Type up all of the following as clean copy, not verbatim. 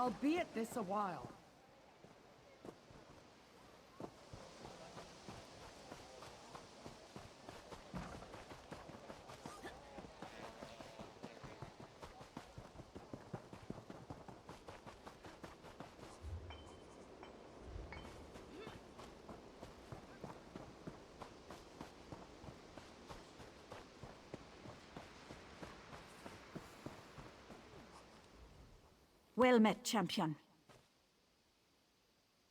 I'll be at this a while. Well met, champion.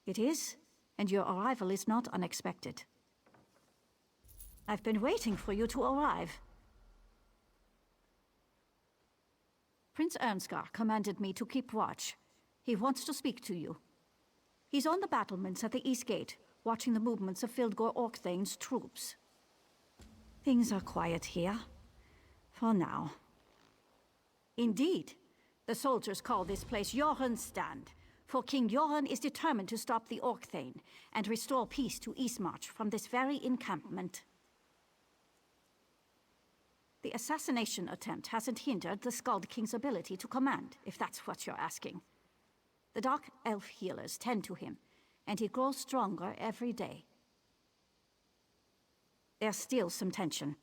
It is, and your arrival is not unexpected. I've been waiting for you to arrive. Prince Ernskar commanded me to keep watch. He wants to speak to you. He's on the battlements at the East Gate, watching the movements of Fildgor Orkthane's troops. Things are quiet here. For now. Indeed. The soldiers call this place Joran's Stand, for King Joran is determined to stop the Orkthane and restore peace to Eastmarch from this very encampment. The assassination attempt hasn't hindered the Skald King's ability to command, if that's what you're asking. The Dark Elf healers tend to him, and he grows stronger every day. There's still some tension.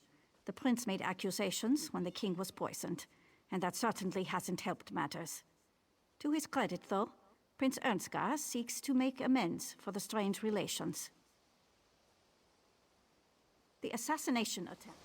The prince made accusations when the king was poisoned, and that certainly hasn't helped matters. To his credit, though, Prince Ernskar seeks to make amends for the strained relations. The assassination attempt...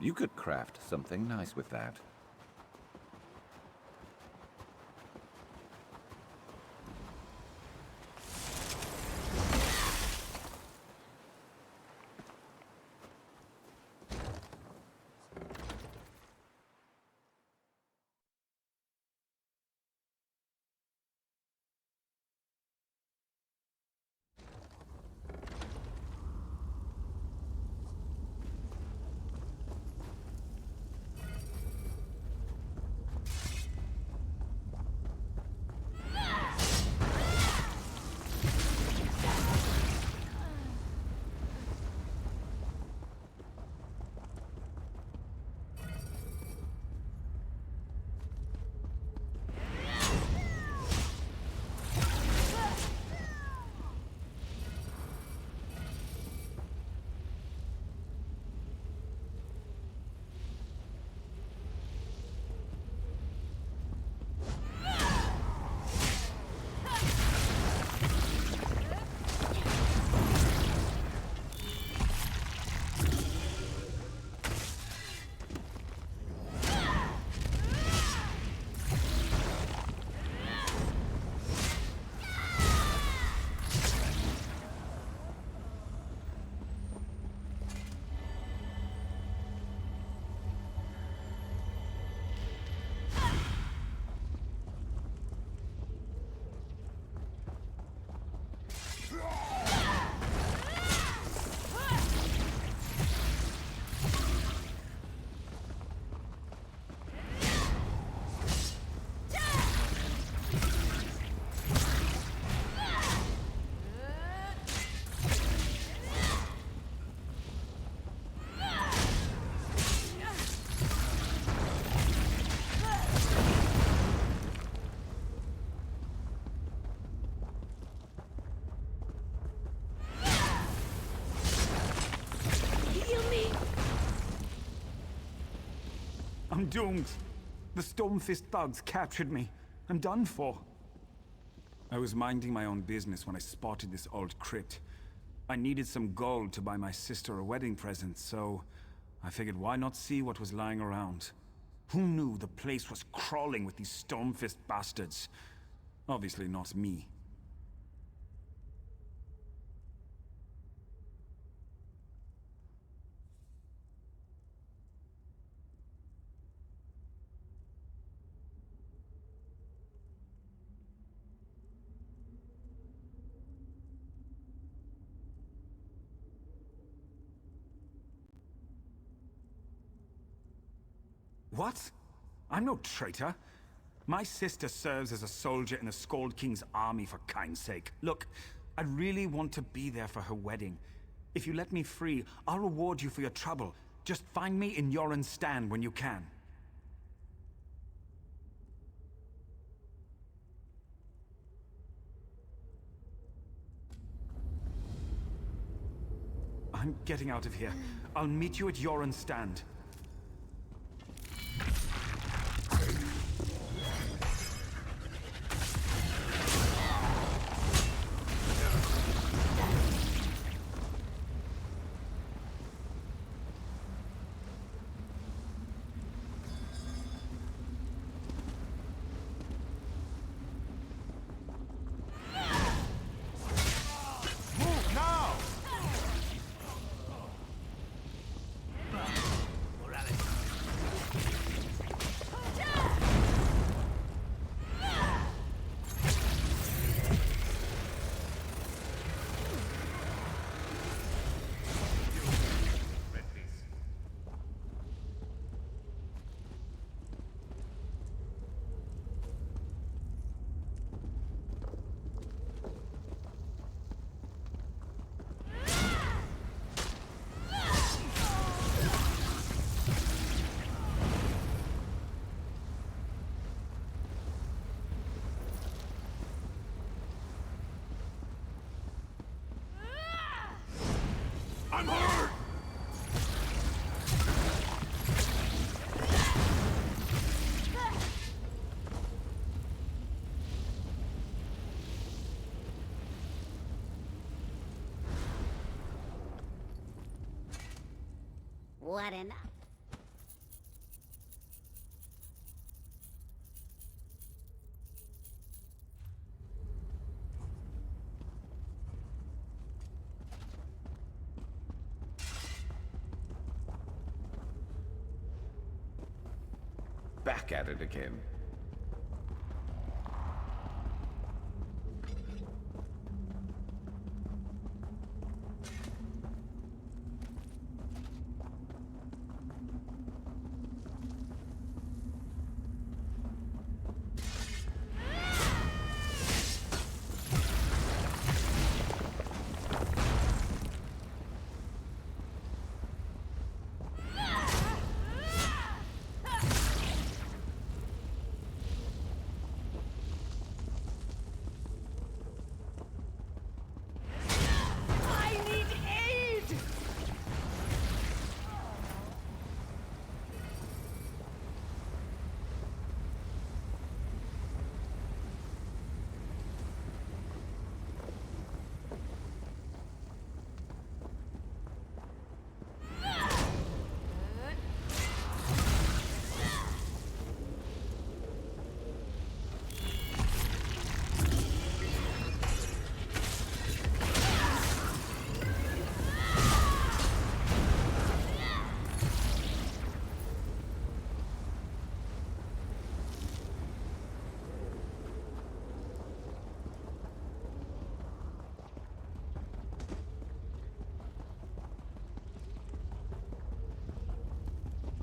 You could craft something nice with that. I'm doomed. The Stormfist thugs captured me. I'm done for. I was minding my own business when I spotted this old crypt. I needed some gold to buy my sister a wedding present, so I figured why not see what was lying around. Who knew the place was crawling with these Stormfist bastards? Obviously not me. What? I'm no traitor. My sister serves as a soldier in the Skald King's army, for kind's sake. Look, I really want to be there for her wedding. If you let me free, I'll reward you for your trouble. Just find me in Yoren's stand when you can. I'm getting out of here. I'll meet you at Yoren's stand. I'm hurt! What enough? Back at it again.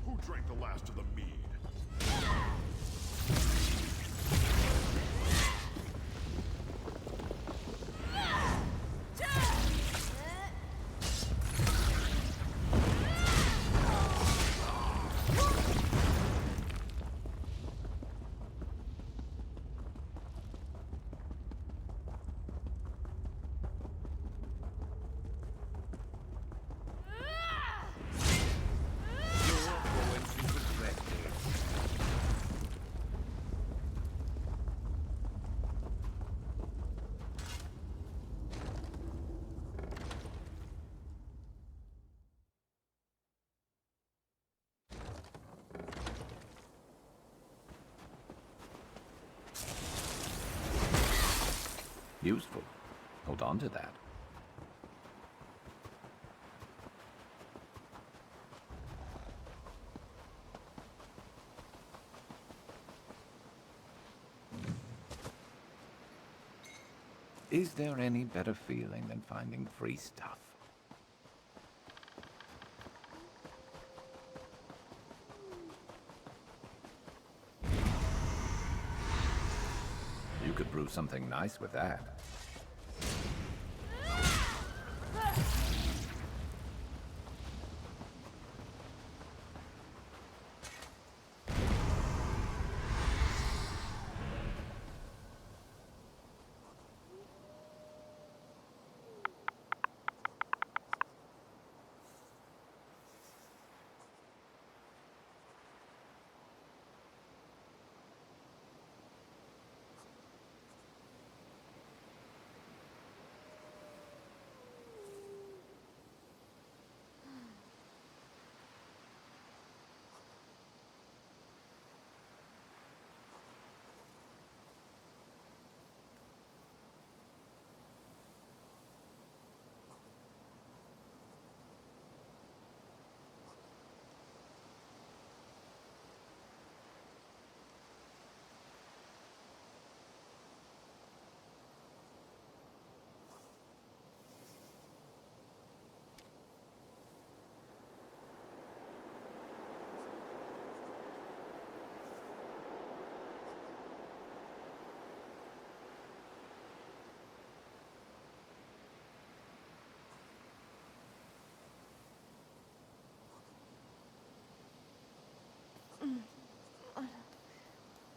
Who drank the last of the mead? Useful. Hold on to that. Is there any better feeling than finding free stuff? You could brew something nice with that.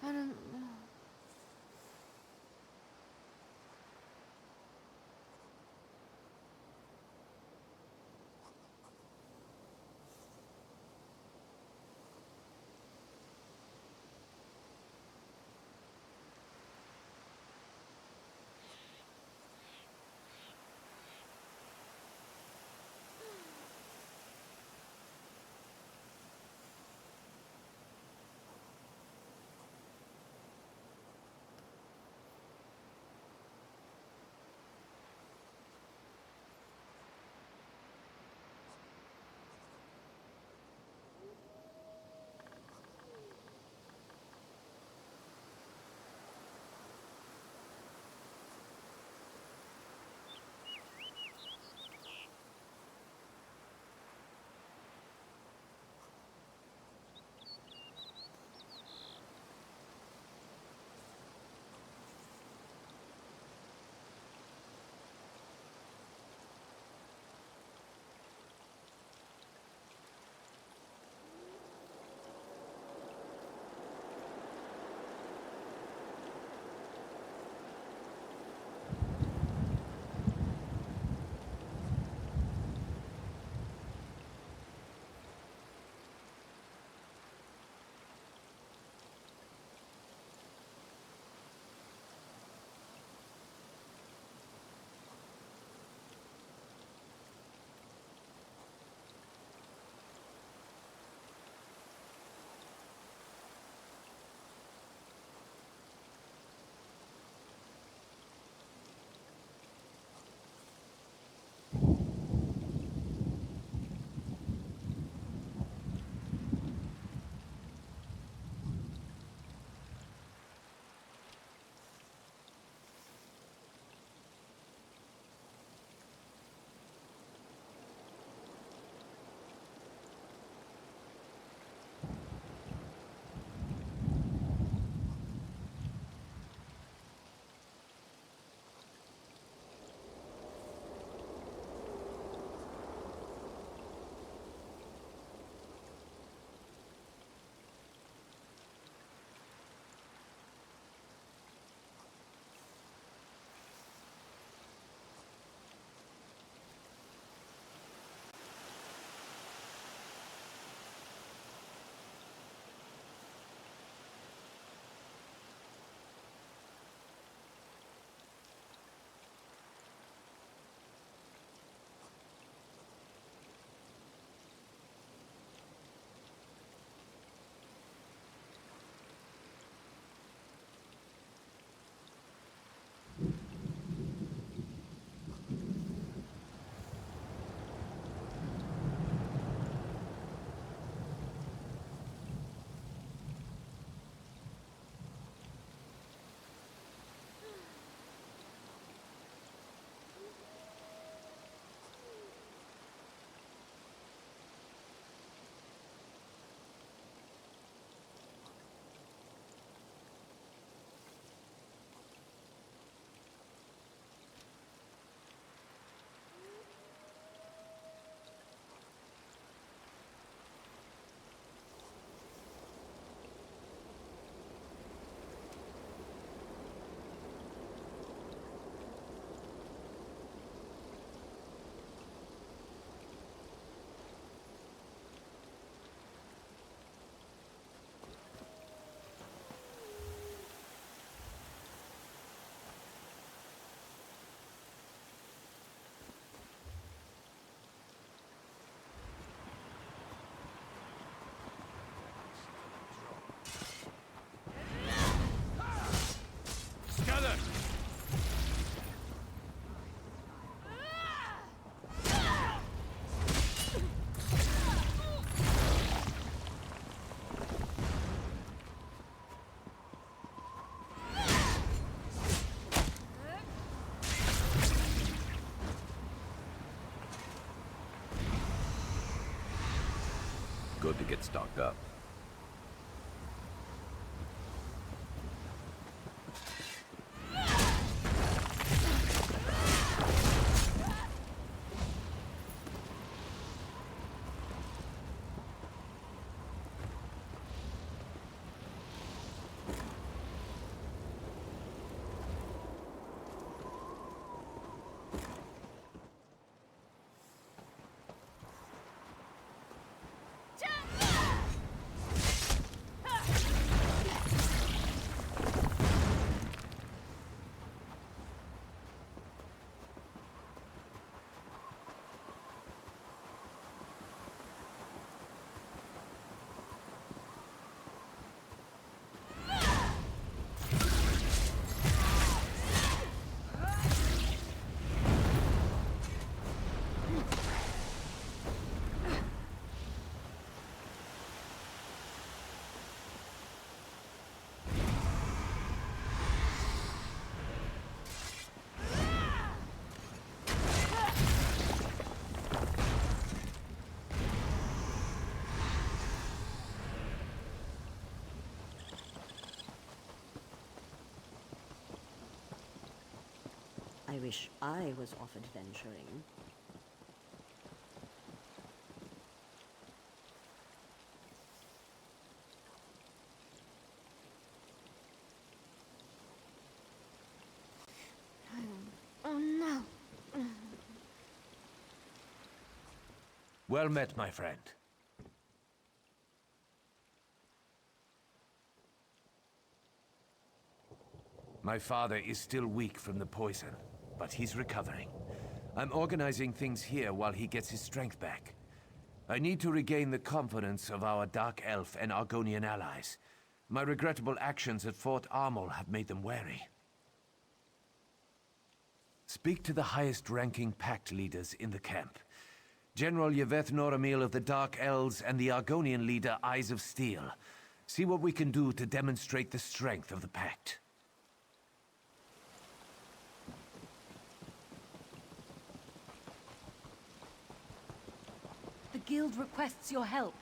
I don't know. together! Good to get stocked up. I wish I was off adventuring. Oh no. Well met, my friend. My father is still weak from the poison, but he's recovering. I'm organizing things here while he gets his strength back. I need to regain the confidence of our Dark Elf and Argonian allies. My regrettable actions at Fort Armel have made them wary. Speak to the highest-ranking pact leaders in the camp. General Yveth Noramil of the Dark Elves and the Argonian leader Eyes of Steel. See what we can do to demonstrate the strength of the pact. The guild requests your help.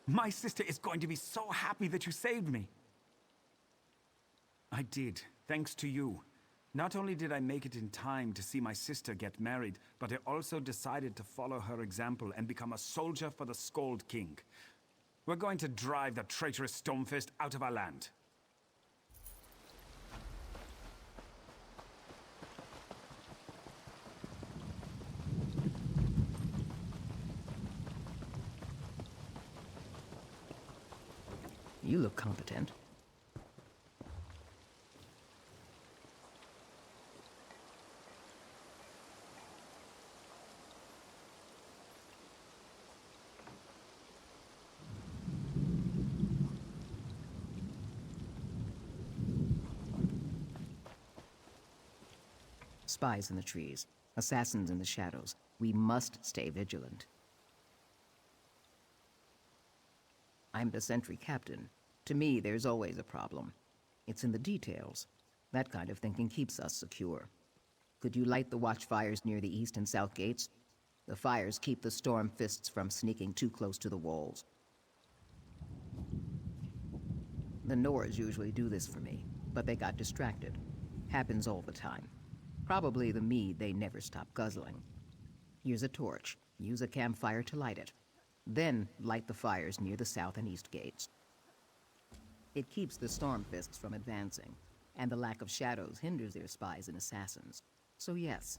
My sister is going to be so happy that you saved me. I did, thanks to you. Not only did I make it in time to see my sister get married, but I also decided to follow her example and become a soldier for the Skald King. We're going to drive the traitorous Stormfist out of our land. You look competent. Spies in the trees, assassins in the shadows. We must stay vigilant. I'm the sentry captain. To me, there's always a problem. It's in the details. That kind of thinking keeps us secure. Could you light the watchfires near the east and south gates? The fires keep the storm fists from sneaking too close to the walls. The Nords usually do this for me, but they got distracted. Happens all the time. Probably the mead they never stop guzzling. Here's a torch. Use a campfire to light it. Then light the fires near the south and east gates. It keeps the storm fists from advancing, and the lack of shadows hinders their spies and assassins. So yes,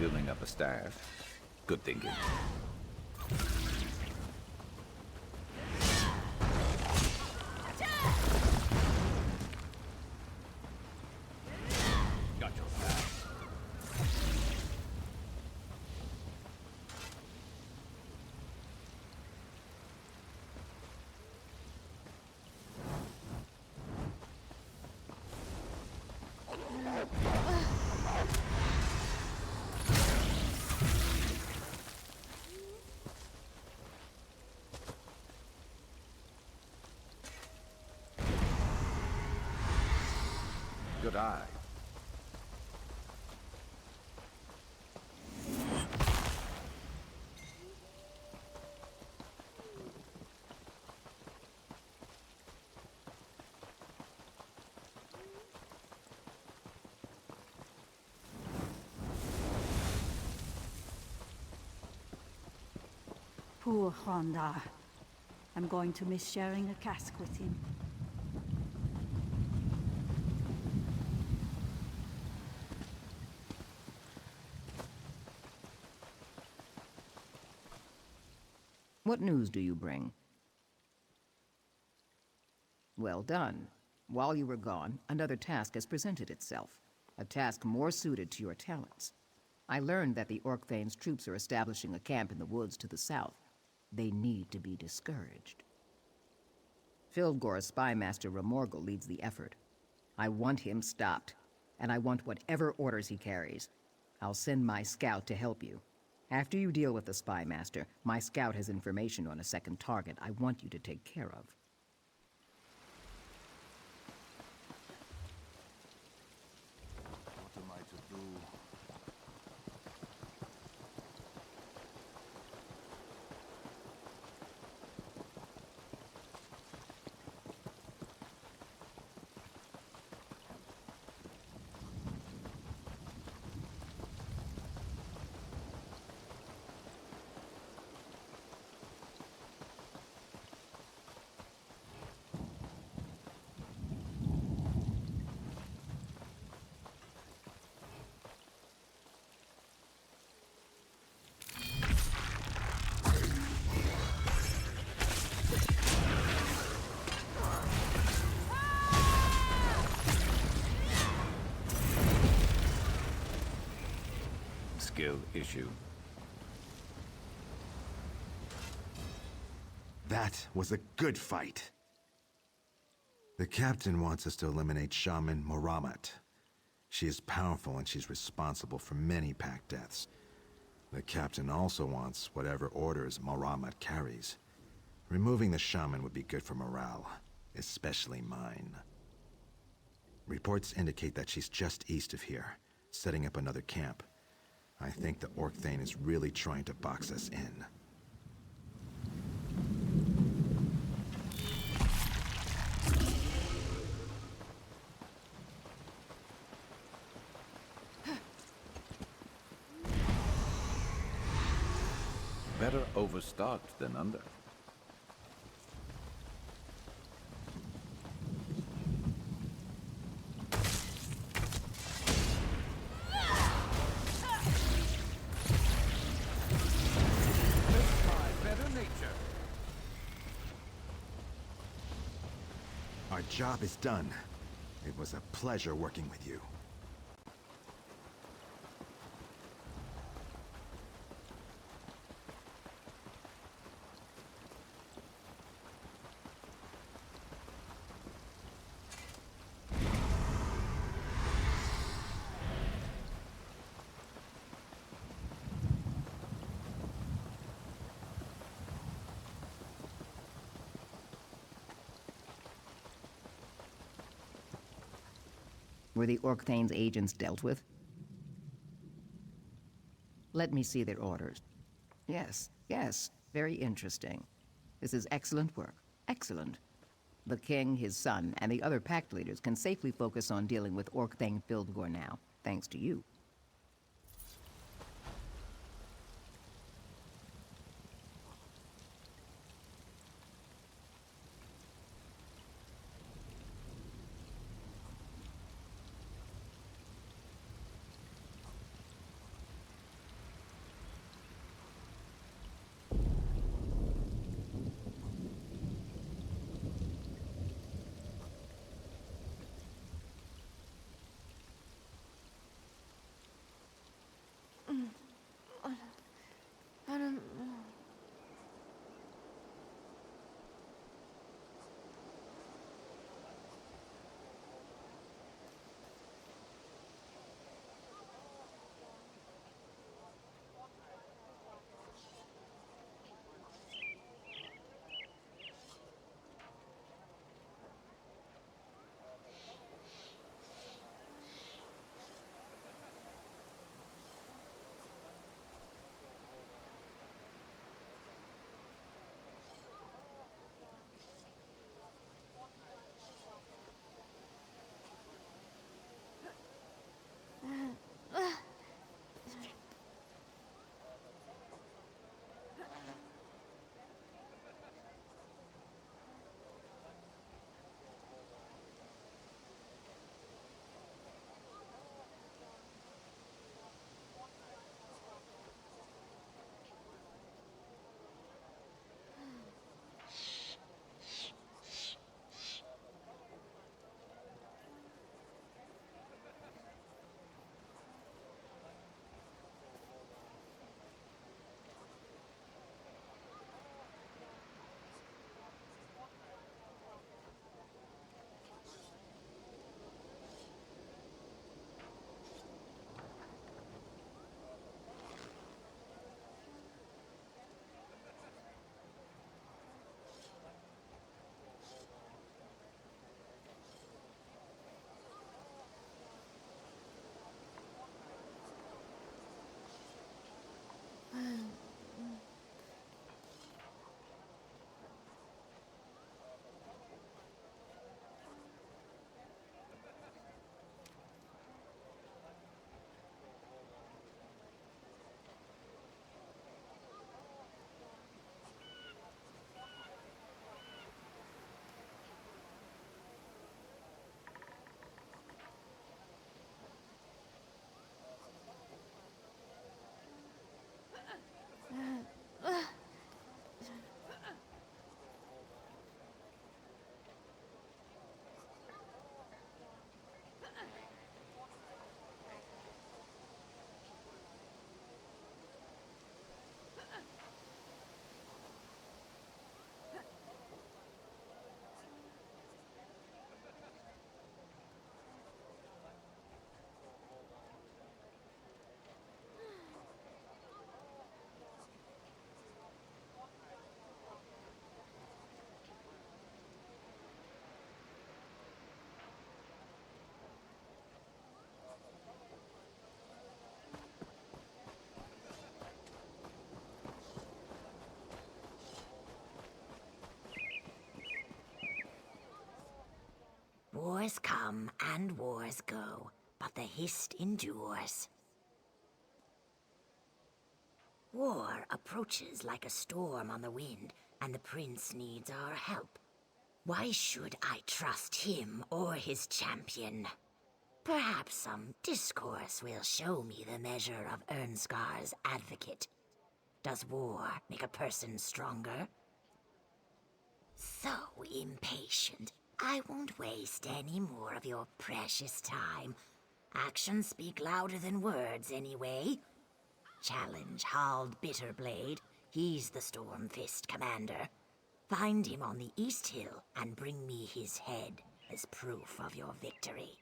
building up a staff. Good thinking. Got your back. Good eye. Poor Honda. I'm going to miss sharing a cask with him. What news do you bring? Well done. While you were gone, another task has presented itself. A task more suited to your talents. I learned that the Orc Thane's troops are establishing a camp in the woods to the south. They need to be discouraged. Fildgor's spymaster Remorgel leads the effort. I want him stopped, and I want whatever orders he carries. I'll send my scout to help you. After you deal with the spymaster, my scout has information on a second target I want you to take care of. What am I to do? Skill issue. That was a good fight. The captain wants us to eliminate Shaman Moramat. She is powerful and she's responsible for many pack deaths. The captain also wants whatever orders Moramat carries. Removing the shaman would be good for morale, especially mine. Reports indicate that she's just east of here, setting up another camp. I think the Orc Thane is really trying to box us in. Better overstocked than under. Our job is done. It was a pleasure working with you. Were the Orc Thane's agents dealt with? Let me see their orders. Yes, yes, very interesting. This is excellent work. Excellent. The king, his son, and the other pact leaders can safely focus on dealing with Orc Thane Fildgor now, thanks to you. Wars come and wars go, but the hist endures. War approaches like a storm on the wind, and the prince needs our help. Why should I trust him or his champion? Perhaps some discourse will show me the measure of Ernskar's advocate. Does war make a person stronger? So impatient. I won't waste any more of your precious time. Actions speak louder than words, anyway. Challenge Hald Bitterblade. He's the Stormfist commander. Find him on the East Hill and bring me his head as proof of your victory.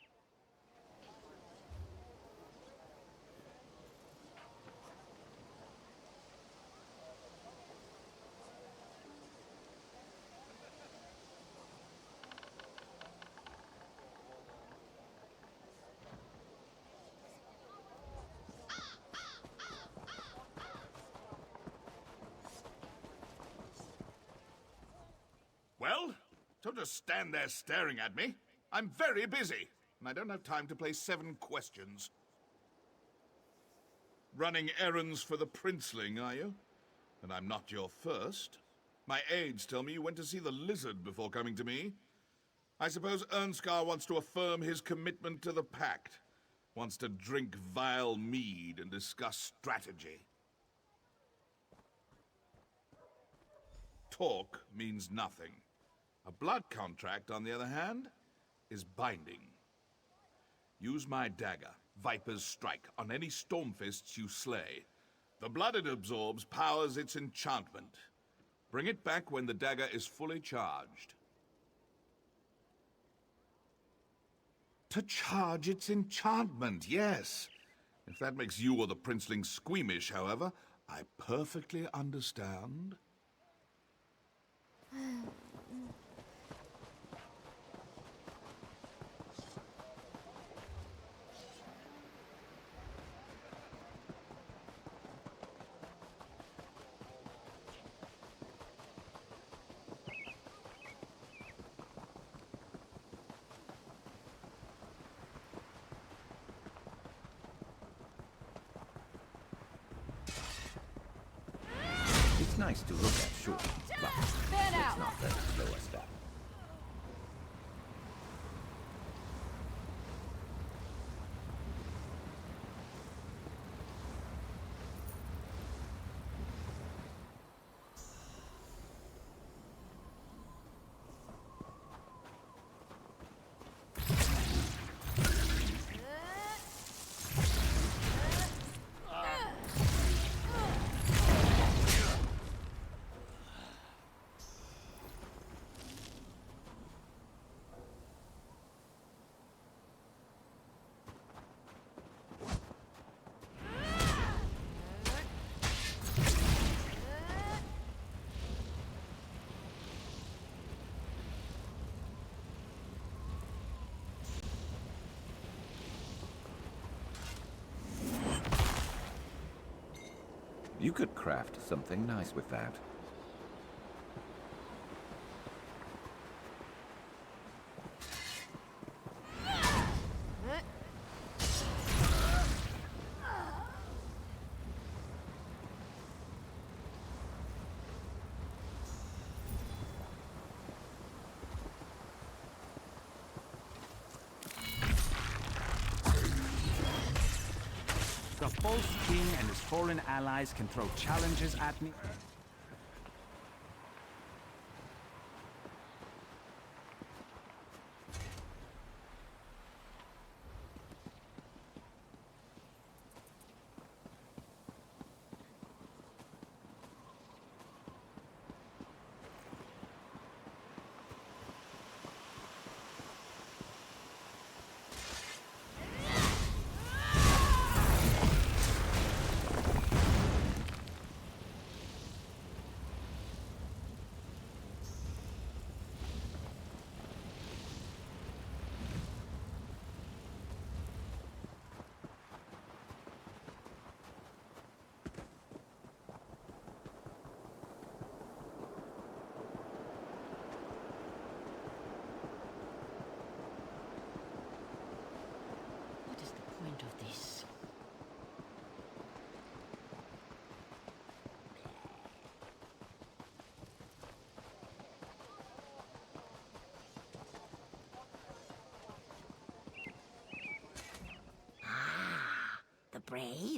Well, don't just stand there staring at me. I'm very busy, and I don't have time to play 7 questions. Running errands for the princeling, are you? And I'm not your first. My aides tell me you went to see the lizard before coming to me. I suppose Ernskar wants to affirm his commitment to the pact. Wants to drink vile mead and discuss strategy. Talk means nothing. A blood contract, on the other hand, is binding. Use my dagger, Viper's Strike, on any Stormfists you slay. The blood it absorbs powers its enchantment. Bring it back when the dagger is fully charged. To charge its enchantment, yes. If that makes you or the princeling squeamish, however, I perfectly understand. It's nice to look at, sure, but it's not very slow a step. You could craft something nice with that. The false king and his foreign allies can throw challenges at me.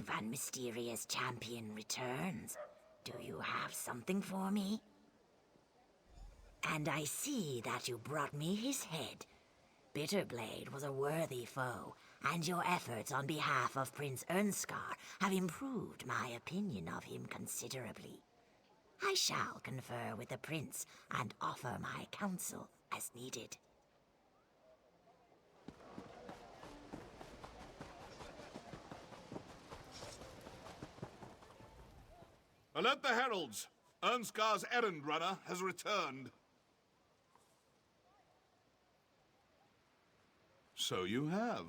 brave and mysterious champion returns. Do you have something for me? And I see that you brought me his head. Bitterblade was a worthy foe, and your efforts on behalf of Prince Ernskar have improved my opinion of him considerably. I shall confer with the prince and offer my counsel as needed. Alert the heralds! Ernskar's errand runner has returned. So you have.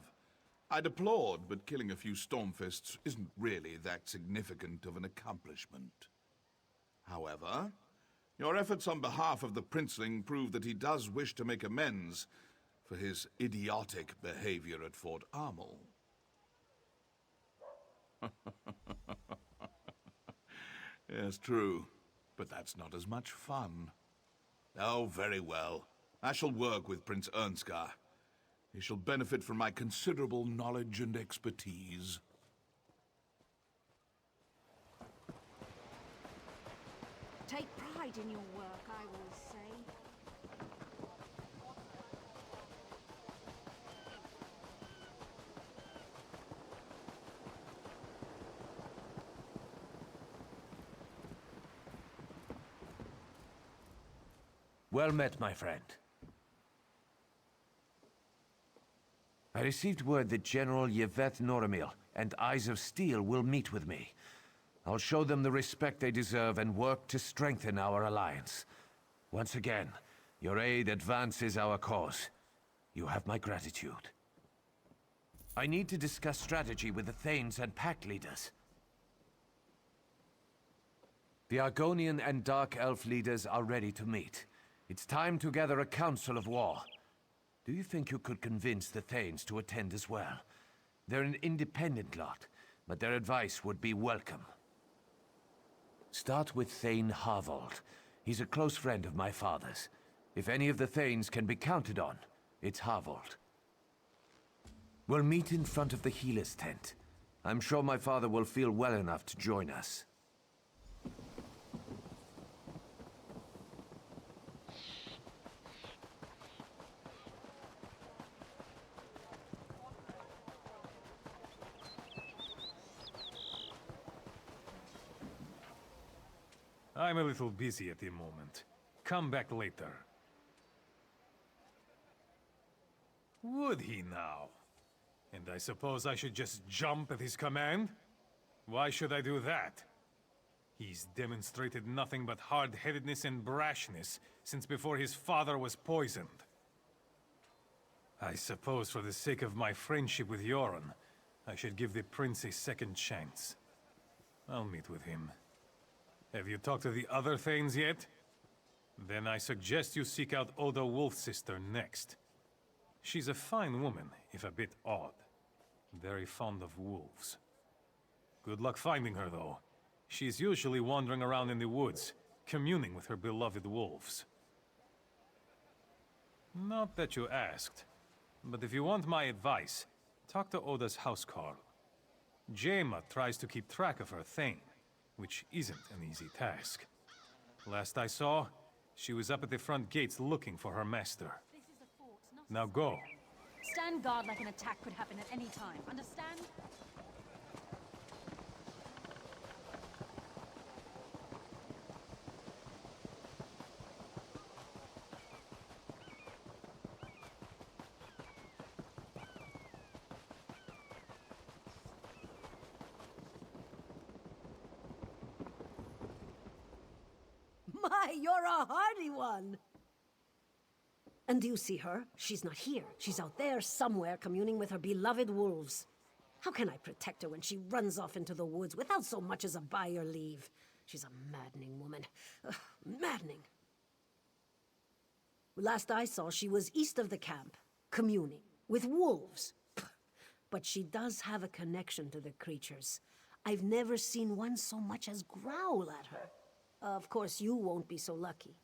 I'd applaud, but killing a few Stormfists isn't really that significant of an accomplishment. However, your efforts on behalf of the Princeling prove that he does wish to make amends for his idiotic behavior at Fort Armel. Yes, true. But that's not as much fun. Oh, very well. I shall work with Prince Ernskar. He shall benefit from my considerable knowledge and expertise. Take pride in your work, I will say. Well met, my friend. I received word that General Yvette Noramil and Eyes of Steel will meet with me. I'll show them the respect they deserve and work to strengthen our alliance. Once again, your aid advances our cause. You have my gratitude. I need to discuss strategy with the Thanes and Pact leaders. The Argonian and Dark Elf leaders are ready to meet. It's time to gather a council of war. Do you think you could convince the Thanes to attend as well? They're an independent lot, but their advice would be welcome. Start with Thane Harvold. He's a close friend of my father's. If any of the Thanes can be counted on, it's Harvold. We'll meet in front of the healer's tent. I'm sure my father will feel well enough to join us. I'm a little busy at the moment. Come back later. Would he now? And I suppose I should just jump at his command? Why should I do that? He's demonstrated nothing but hard-headedness and brashness since before his father was poisoned. I suppose for the sake of my friendship with Yoren, I should give the prince a second chance. I'll meet with him. Have you talked to the other Thanes yet? Then I suggest you seek out Oda Wolfsister next. She's a fine woman, if a bit odd. Very fond of wolves. Good luck finding her, though. She's usually wandering around in the woods, communing with her beloved wolves. Not that you asked, but if you want my advice, talk to Oda's housecarl. Jaima tries to keep track of her Thane, which isn't an easy task. Last I saw, she was up at the front gates looking for her master. Now go. Stand guard like an attack could happen at any time, understand? My, you're a hardy one! And do you see her? She's not here. She's out there somewhere communing with her beloved wolves. How can I protect her when she runs off into the woods without so much as a by your leave? She's a maddening woman. Ugh, maddening. Last I saw, she was east of the camp, communing with wolves. But she does have a connection to the creatures. I've never seen one so much as growl at her. Of course, you won't be so lucky.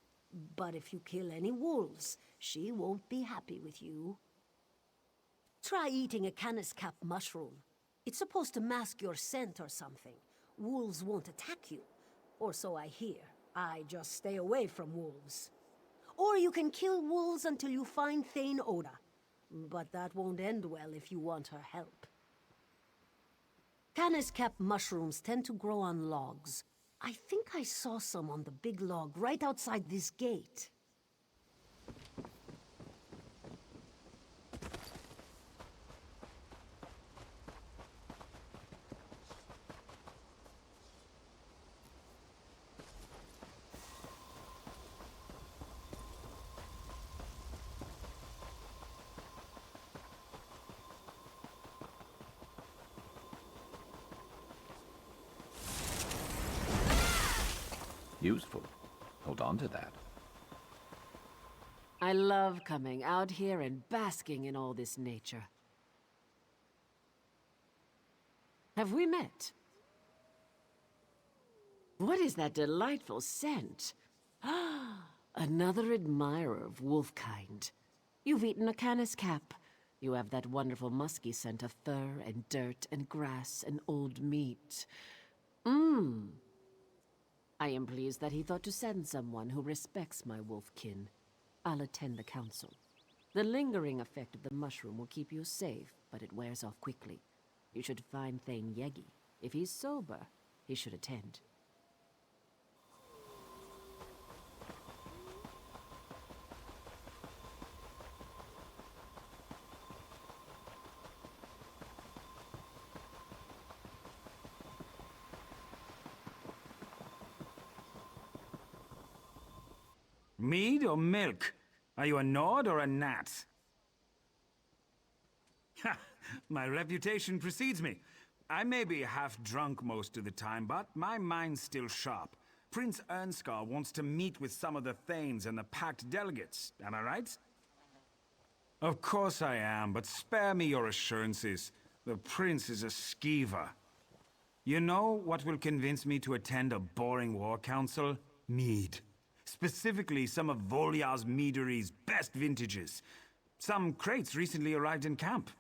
But if you kill any wolves, she won't be happy with you. Try eating a canis cap mushroom. It's supposed to mask your scent or something. Wolves won't attack you. Or so I hear. I just stay away from wolves. Or you can kill wolves until you find Thane Oda. But that won't end well if you want her help. Canis cap mushrooms tend to grow on logs. I think I saw some on the big log right outside this gate. Useful. Hold on to that. I love coming out here and basking in all this nature. Have we met? What is that delightful scent? Another admirer of wolf kind. You've eaten a canis cap. You have that wonderful musky scent of fur and dirt and grass and old meat. I am pleased that he thought to send someone who respects my wolfkin. I'll attend the council. The lingering effect of the mushroom will keep you safe, but it wears off quickly. You should find Thane Yegi. If he's sober, he should attend. Mead or milk? Are you a Nord or a Nat? Ha! My reputation precedes me. I may be half drunk most of the time, but my mind's still sharp. Prince Ernskar wants to meet with some of the Thanes and the Pact delegates, am I right? Of course I am, but spare me your assurances. The Prince is a skeever. You know what will convince me to attend a boring war council? Mead. Specifically, some of Volyar's meadery's best vintages. Some crates recently arrived in camp.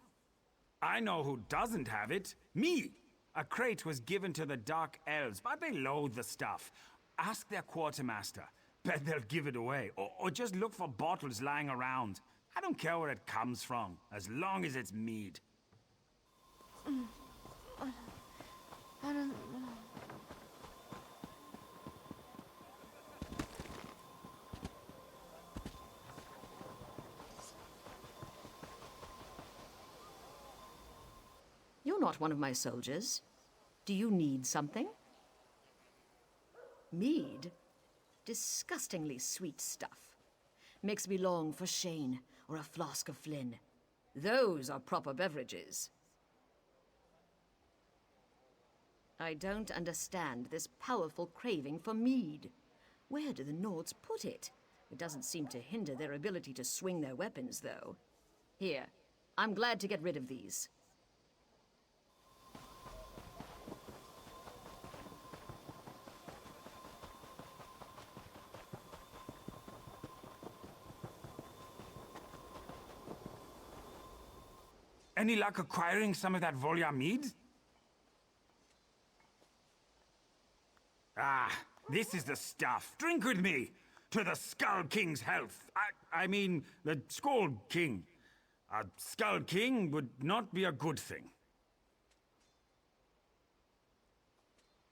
I know who doesn't have it. Me! A crate was given to the Dark Elves, but they loathe the stuff. Ask their quartermaster. Bet they'll give it away. Or just look for bottles lying around. I don't care where it comes from, as long as it's mead. I don't... You're not one of my soldiers. Do you need something? Mead? Disgustingly sweet stuff. Makes me long for Shane or a flask of Flynn. Those are proper beverages. I don't understand this powerful craving for mead. Where do the Nords put it? It doesn't seem to hinder their ability to swing their weapons, though. Here, I'm glad to get rid of these. Any luck acquiring some of that Volyar mead? Ah, this is the stuff. Drink with me. To the Skull King's health. I mean, the Skull King. A Skull King would not be a good thing.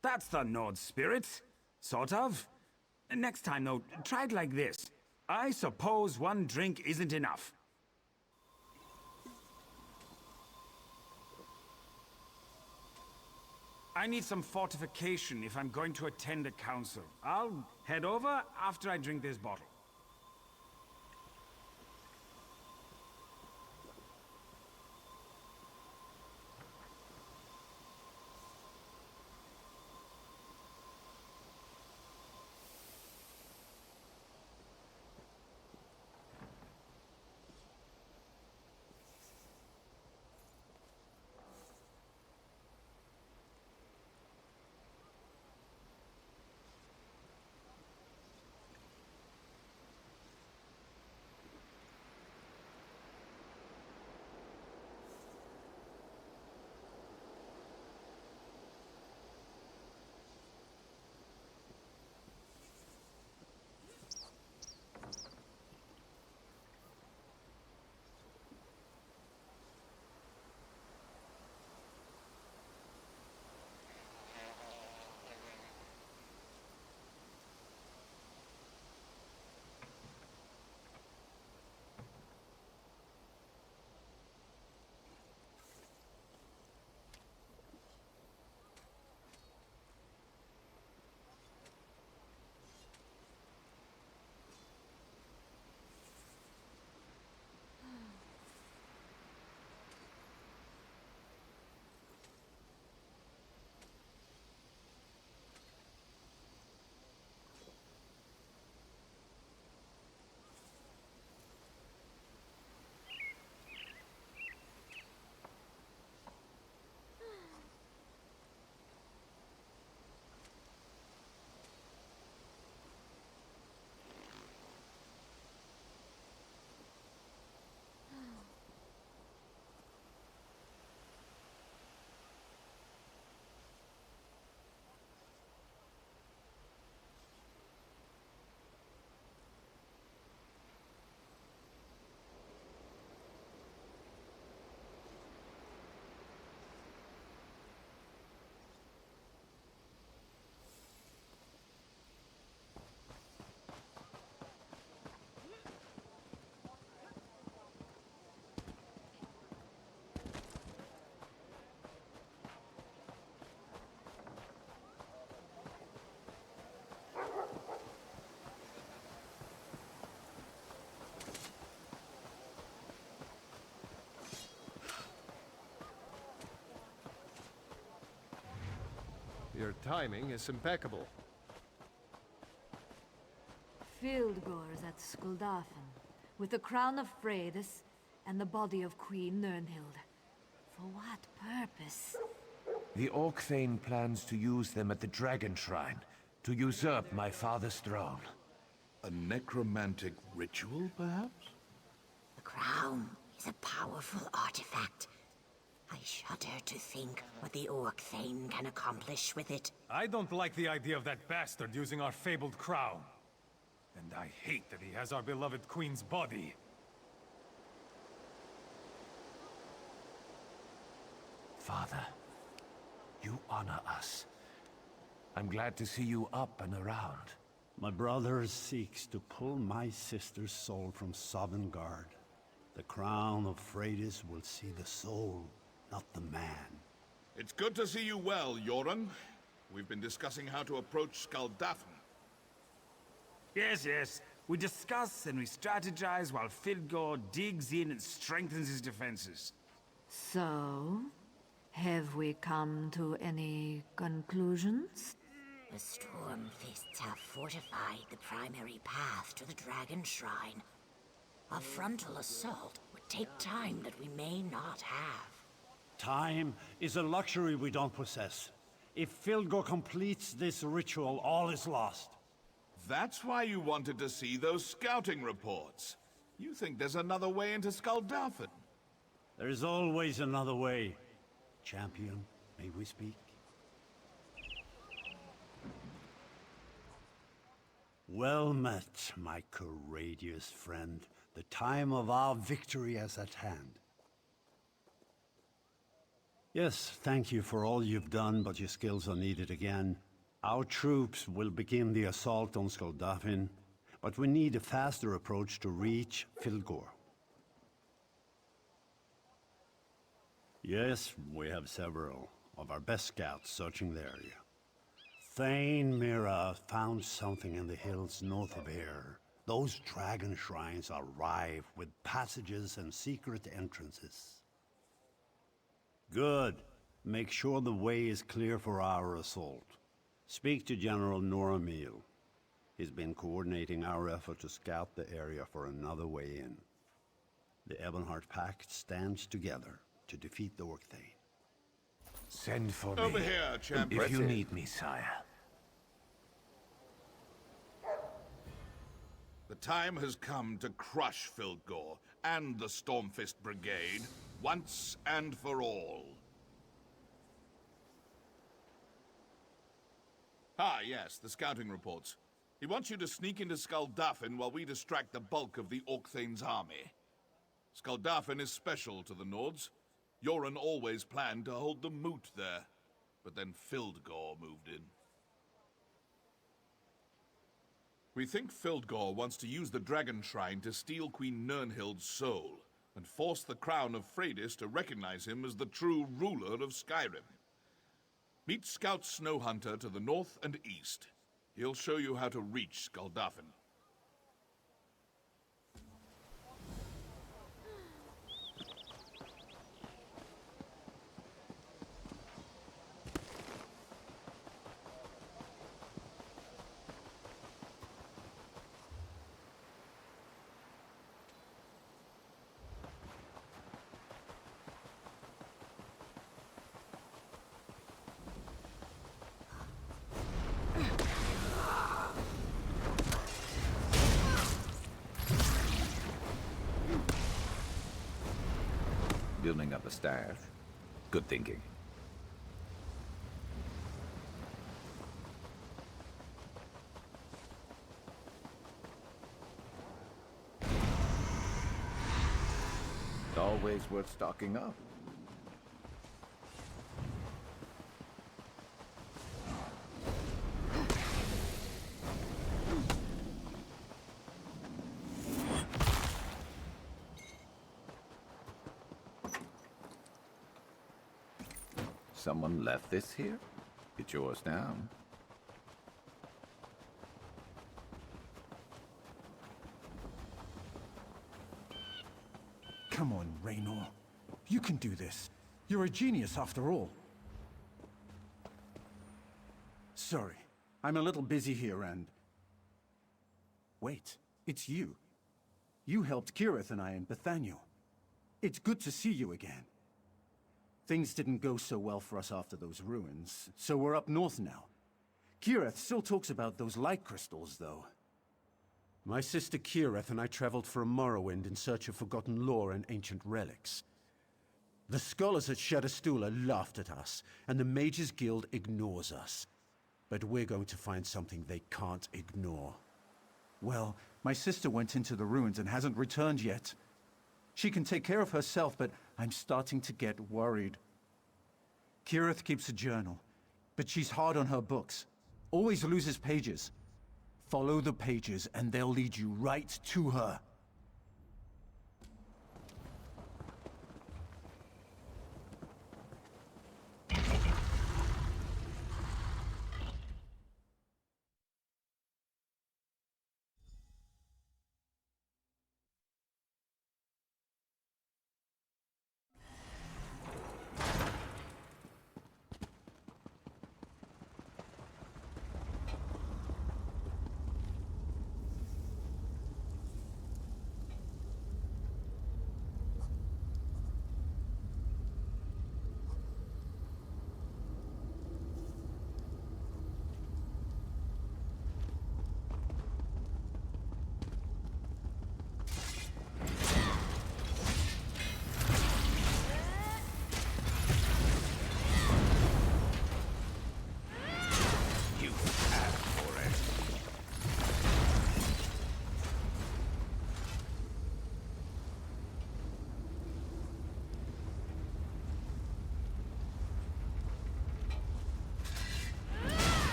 That's the Nord spirit. Sort of. Next time, though, try it like this. I suppose one drink isn't enough. I need some fortification if I'm going to attend a council. I'll head over after I drink this bottle. Your timing is impeccable. Fieldgore is at Skuldafn, with the crown of Freydis and the body of Queen Nirnhild. For what purpose? The Orc Thane plans to use them at the Dragon Shrine, to usurp my father's throne. A necromantic ritual, perhaps? The crown is a powerful artifact. I shudder to think what the Orc Thane can accomplish with it. I don't like the idea of that bastard using our fabled crown. And I hate that he has our beloved queen's body. Father, you honor us. I'm glad to see you up and around. My brother seeks to pull my sister's soul from Sovngarde. The crown of Freydis will see the soul, not the man. It's good to see you well, Yoren. We've been discussing how to approach Skuldafn. Yes, yes. We discuss and we strategize while Fieldgore digs in and strengthens his defenses. So, have we come to any conclusions? The Stormfists have fortified the primary path to the Dragon Shrine. A frontal assault would take time that we may not have. Time is a luxury we don't possess. If Fieldgore completes this ritual, all is lost. That's why you wanted to see those scouting reports. You think there's another way into Skuldafn? There is always another way. Champion, may we speak? Well met, my courageous friend. The time of our victory is at hand. Yes, thank you for all you've done, but your skills are needed again. Our troops will begin the assault on Skuldafn, but we need a faster approach to reach Fieldgore. Yes, we have several of our best scouts searching the area. Thane Mira found something in the hills north of here. Those dragon shrines are rife with passages and secret entrances. Good. Make sure the way is clear for our assault. Speak to General Noramil. He's been coordinating our effort to scout the area for another way in. The Ebonheart Pact stands together to defeat the Orc Thane. Send for me. Over here, champion. If you need me, sire. The time has come to crush Fieldgore and the Stormfist Brigade, once and for all. Ah, yes, the scouting reports. He wants you to sneak into Skuldafn while we distract the bulk of the Orc Thane's army. Skuldafn is special to the Nords. Yoren always planned to hold the moot there, but then Fieldgore moved in. We think Fieldgore wants to use the Dragon Shrine to steal Queen Nirnhild's soul, and force the crown of Freydis to recognize him as the true ruler of Skyrim. Meet Scout Snowhunter to the north and east. He'll show you how to reach Skuldafn. Building up a staff. Good thinking. It's always worth stocking up. Someone left this here? It's yours now. Come on, Raynor. You can do this. You're a genius after all. Sorry. I'm a little busy here and... Wait, it's you. You helped Kirith and I in Bethania. It's good to see you again. Things didn't go so well for us after those ruins, so we're up north now. Kirith still talks about those light crystals, though. My sister Kirith and I traveled for a Morrowind in search of forgotten lore and ancient relics. The scholars at Shadastula laughed at us, and the Mages Guild ignores us. But we're going to find something they can't ignore. Well, my sister went into the ruins and hasn't returned yet. She can take care of herself, but I'm starting to get worried. Kirith keeps a journal, but she's hard on her books. Always loses pages. Follow the pages and they'll lead you right to her.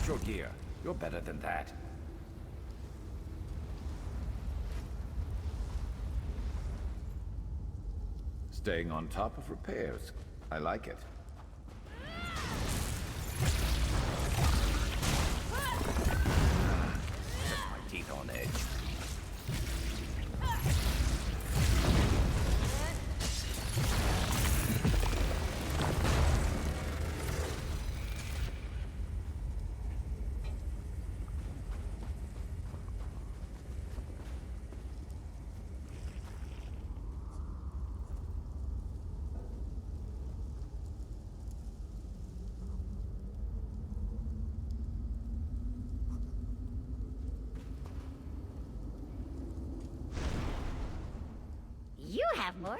Your gear. You're better than that. Staying on top of repairs. I like it. Set my teeth on edge. You have more?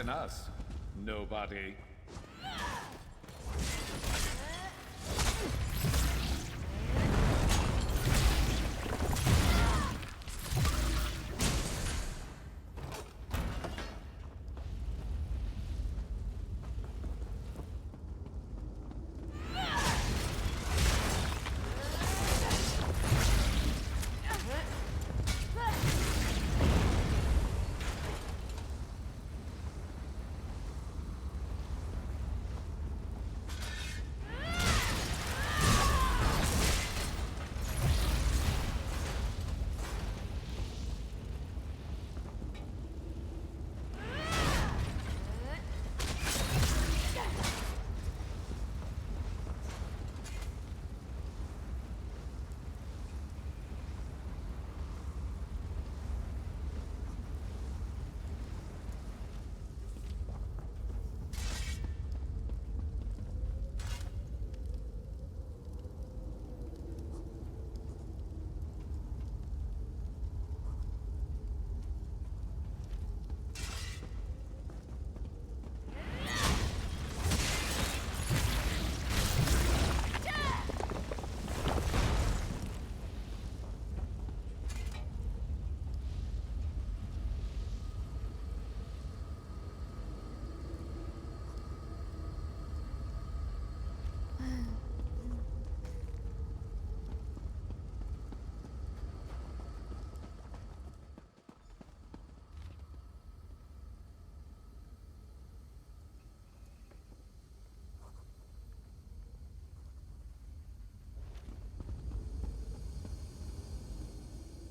than us, nobody.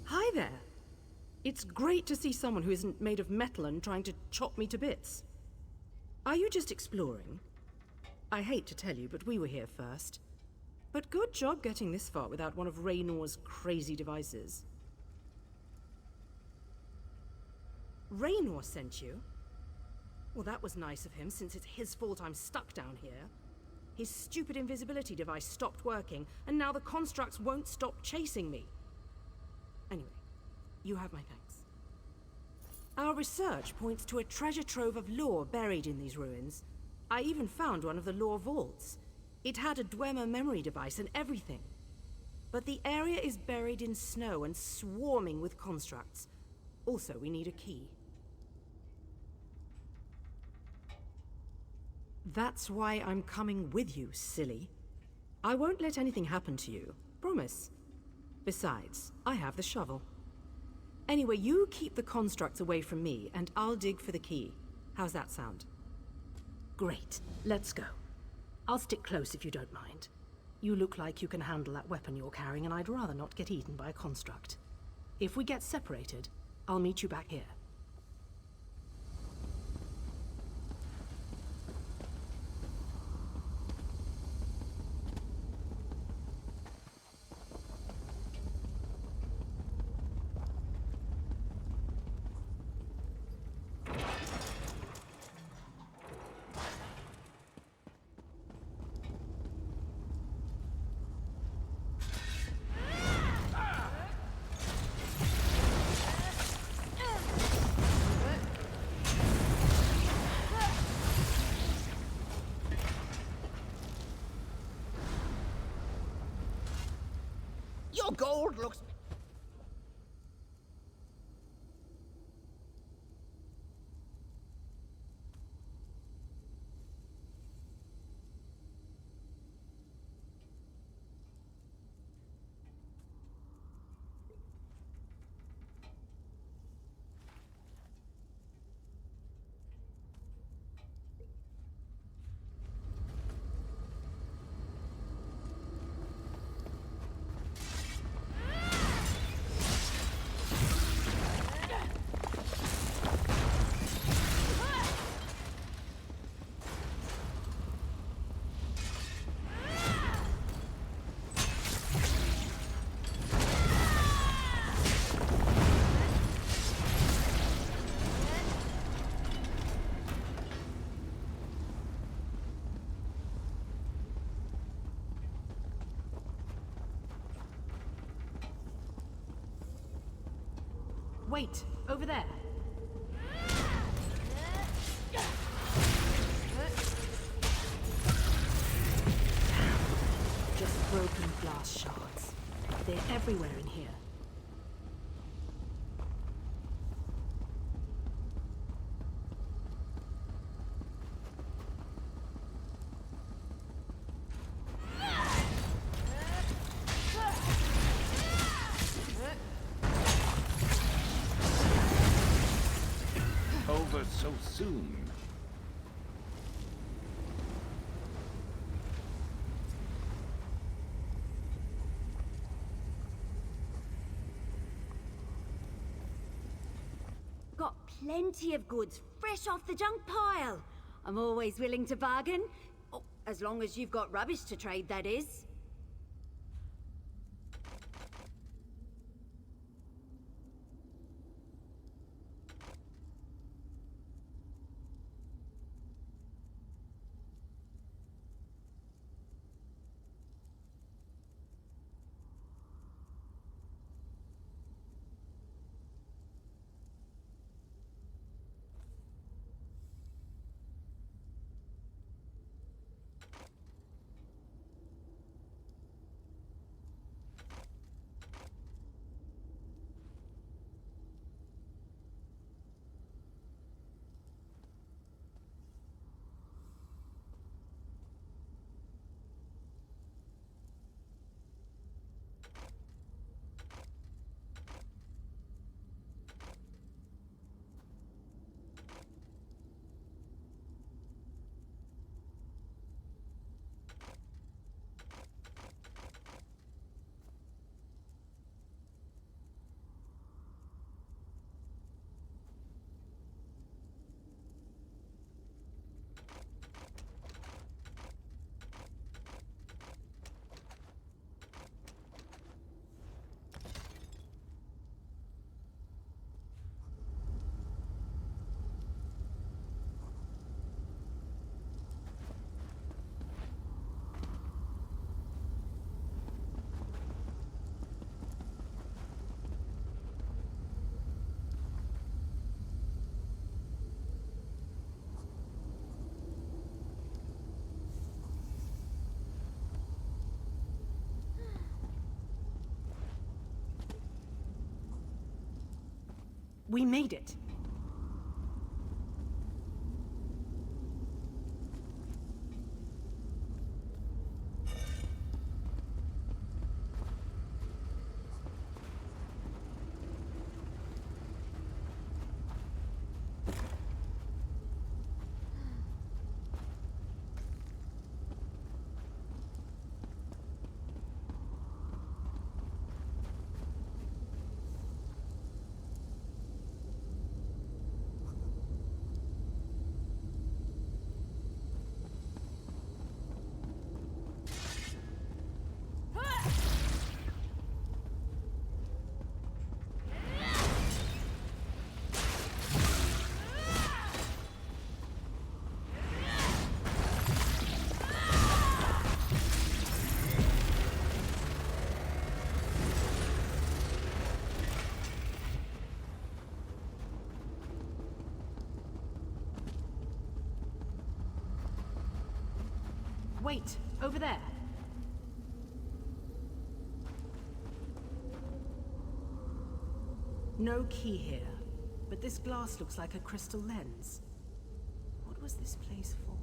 Hi there. It's great to see someone who isn't made of metal and trying to chop me to bits. Are you just exploring? I hate to tell you, but we were here first. But good job getting this far without one of Raynor's crazy devices. Raynor sent you? Well, that was nice of him, since it's his fault I'm stuck down here. His stupid invisibility device stopped working, and now the constructs won't stop chasing me. Anyway, you have my thanks. Our research points to a treasure trove of lore buried in these ruins. I even found one of the lore vaults. It had a Dwemer memory device and everything. But the area is buried in snow and swarming with constructs. Also, we need a key. That's why I'm coming with you, silly. I won't let anything happen to you. Promise. Besides, I have the shovel. Anyway, you keep the constructs away from me, and I'll dig for the key. How's that sound? Great. Let's go. I'll stick close if you don't mind. You look like you can handle that weapon you're carrying, and I'd rather not get eaten by a construct. If we get separated, I'll meet you back here. Your gold looks... Wait, over there. broken glass shards. They're everywhere in here. Over so soon. Got plenty of goods, fresh off the junk pile. I'm always willing to bargain. Oh, as long as you've got rubbish to trade, that is. We made it. Wait, over there. No key here, but this glass looks like a crystal lens. What was this place for?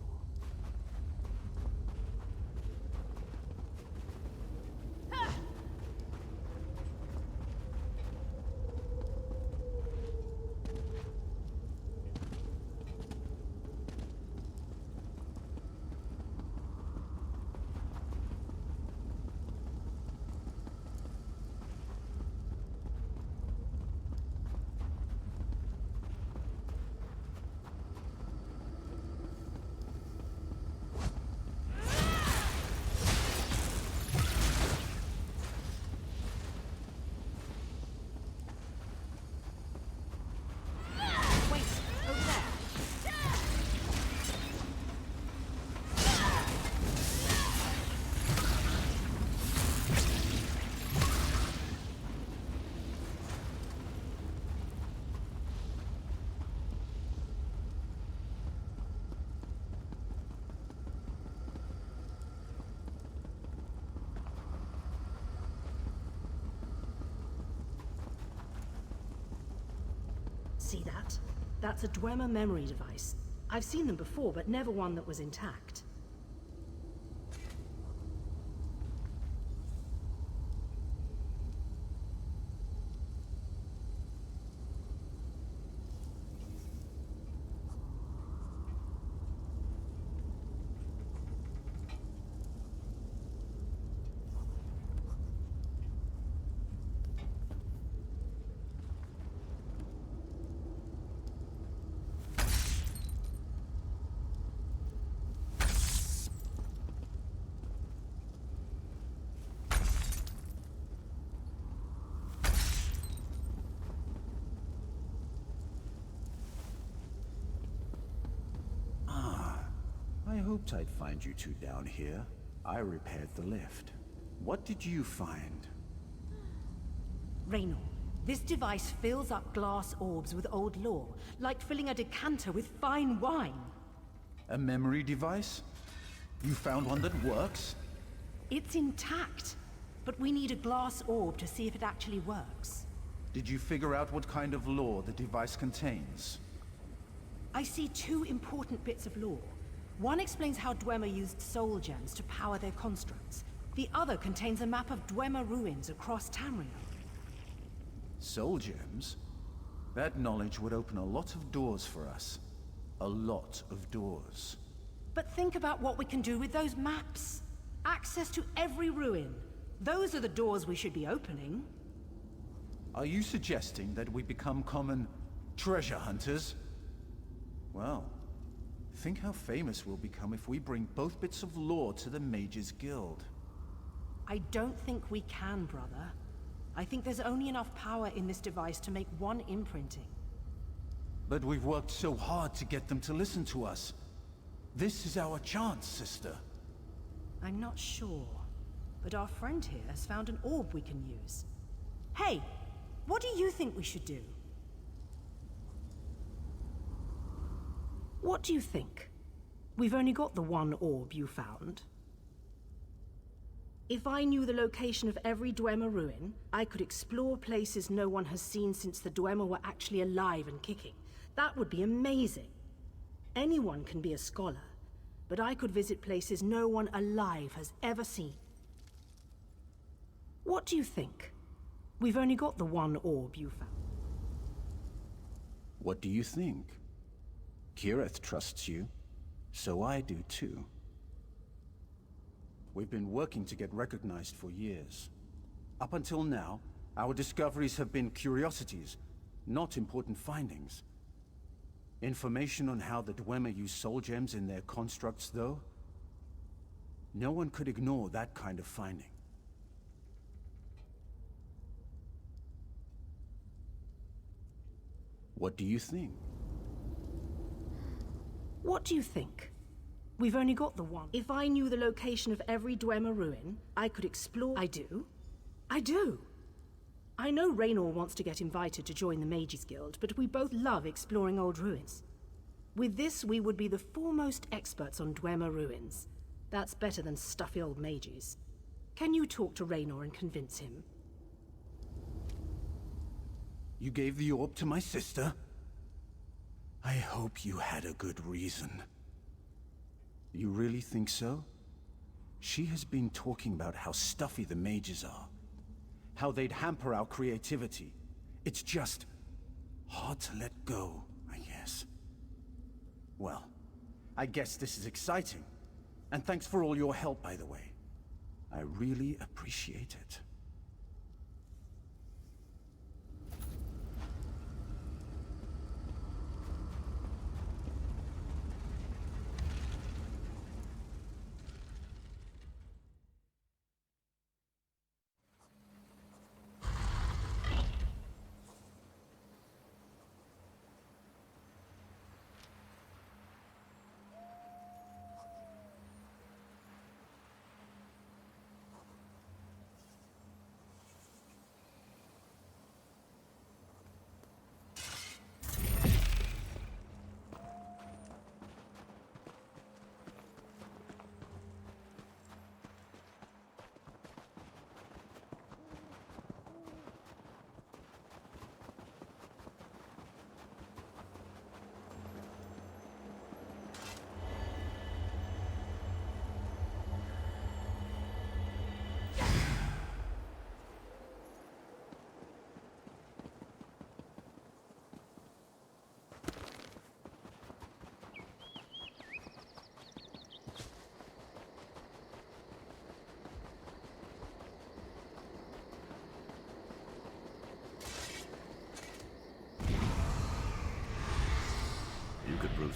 See that? That's a Dwemer memory device. I've seen them before, but never one that was intact. I hoped I'd find you two down here. I repaired the lift. What did you find? Raynor, this device fills up glass orbs with old lore, like filling a decanter with fine wine. A memory device? You found one that works? It's intact, but we need a glass orb to see if it actually works. Did you figure out what kind of lore the device contains? I see two important bits of lore. One explains how Dwemer used soul gems to power their constructs. The other contains a map of Dwemer ruins across Tamriel. Soul gems? That knowledge would open a lot of doors for us. A lot of doors. But think about what we can do with those maps. Access to every ruin. Those are the doors we should be opening. Are you suggesting that we become common treasure hunters? Well, think how famous we'll become if we bring both bits of lore to the Mages Guild. I don't think we can, brother. I think there's only enough power in this device to make one imprinting. But we've worked so hard to get them to listen to us. This is our chance, sister. I'm not sure, but our friend here has found an orb we can use. Hey, what do you think we should do? What do you think? We've only got the one orb you found. If I knew the location of every Dwemer ruin, I could explore places no one has seen since the Dwemer were actually alive and kicking. That would be amazing. Anyone can be a scholar, but I could visit places no one alive has ever seen. What do you think? We've only got the one orb you found. What do you think? Kirith trusts you, so I do too. We've been working to get recognized for years. Up until now, our discoveries have been curiosities, not important findings. Information on how the Dwemer use soul gems in their constructs, though? No one could ignore that kind of finding. What do you think? What do you think? We've only got the one. If I knew the location of every Dwemer ruin, I could explore— I do. I do. I know Raynor wants to get invited to join the Mages Guild, but we both love exploring old ruins. With this, we would be the foremost experts on Dwemer ruins. That's better than stuffy old mages. Can you talk to Raynor and convince him? You gave the orb to my sister? I hope you had a good reason. You really think so? She has been talking about how stuffy the mages are. How they'd hamper our creativity. It's just hard to let go, I guess. Well, I guess this is exciting. And thanks for all your help, by the way. I really appreciate it.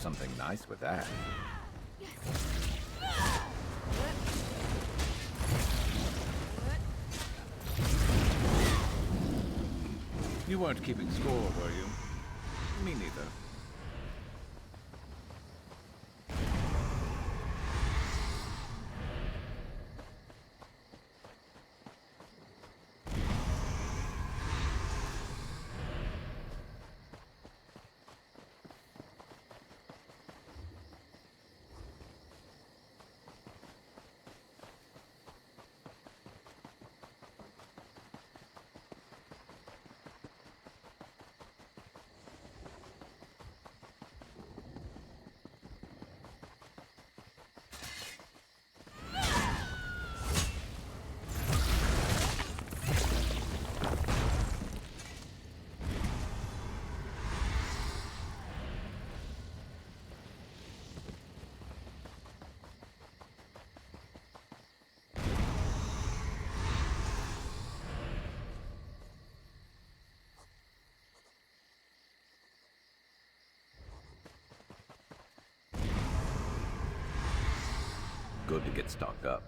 something nice with that. You weren't keeping score, were you? Me neither. Good to get stocked up.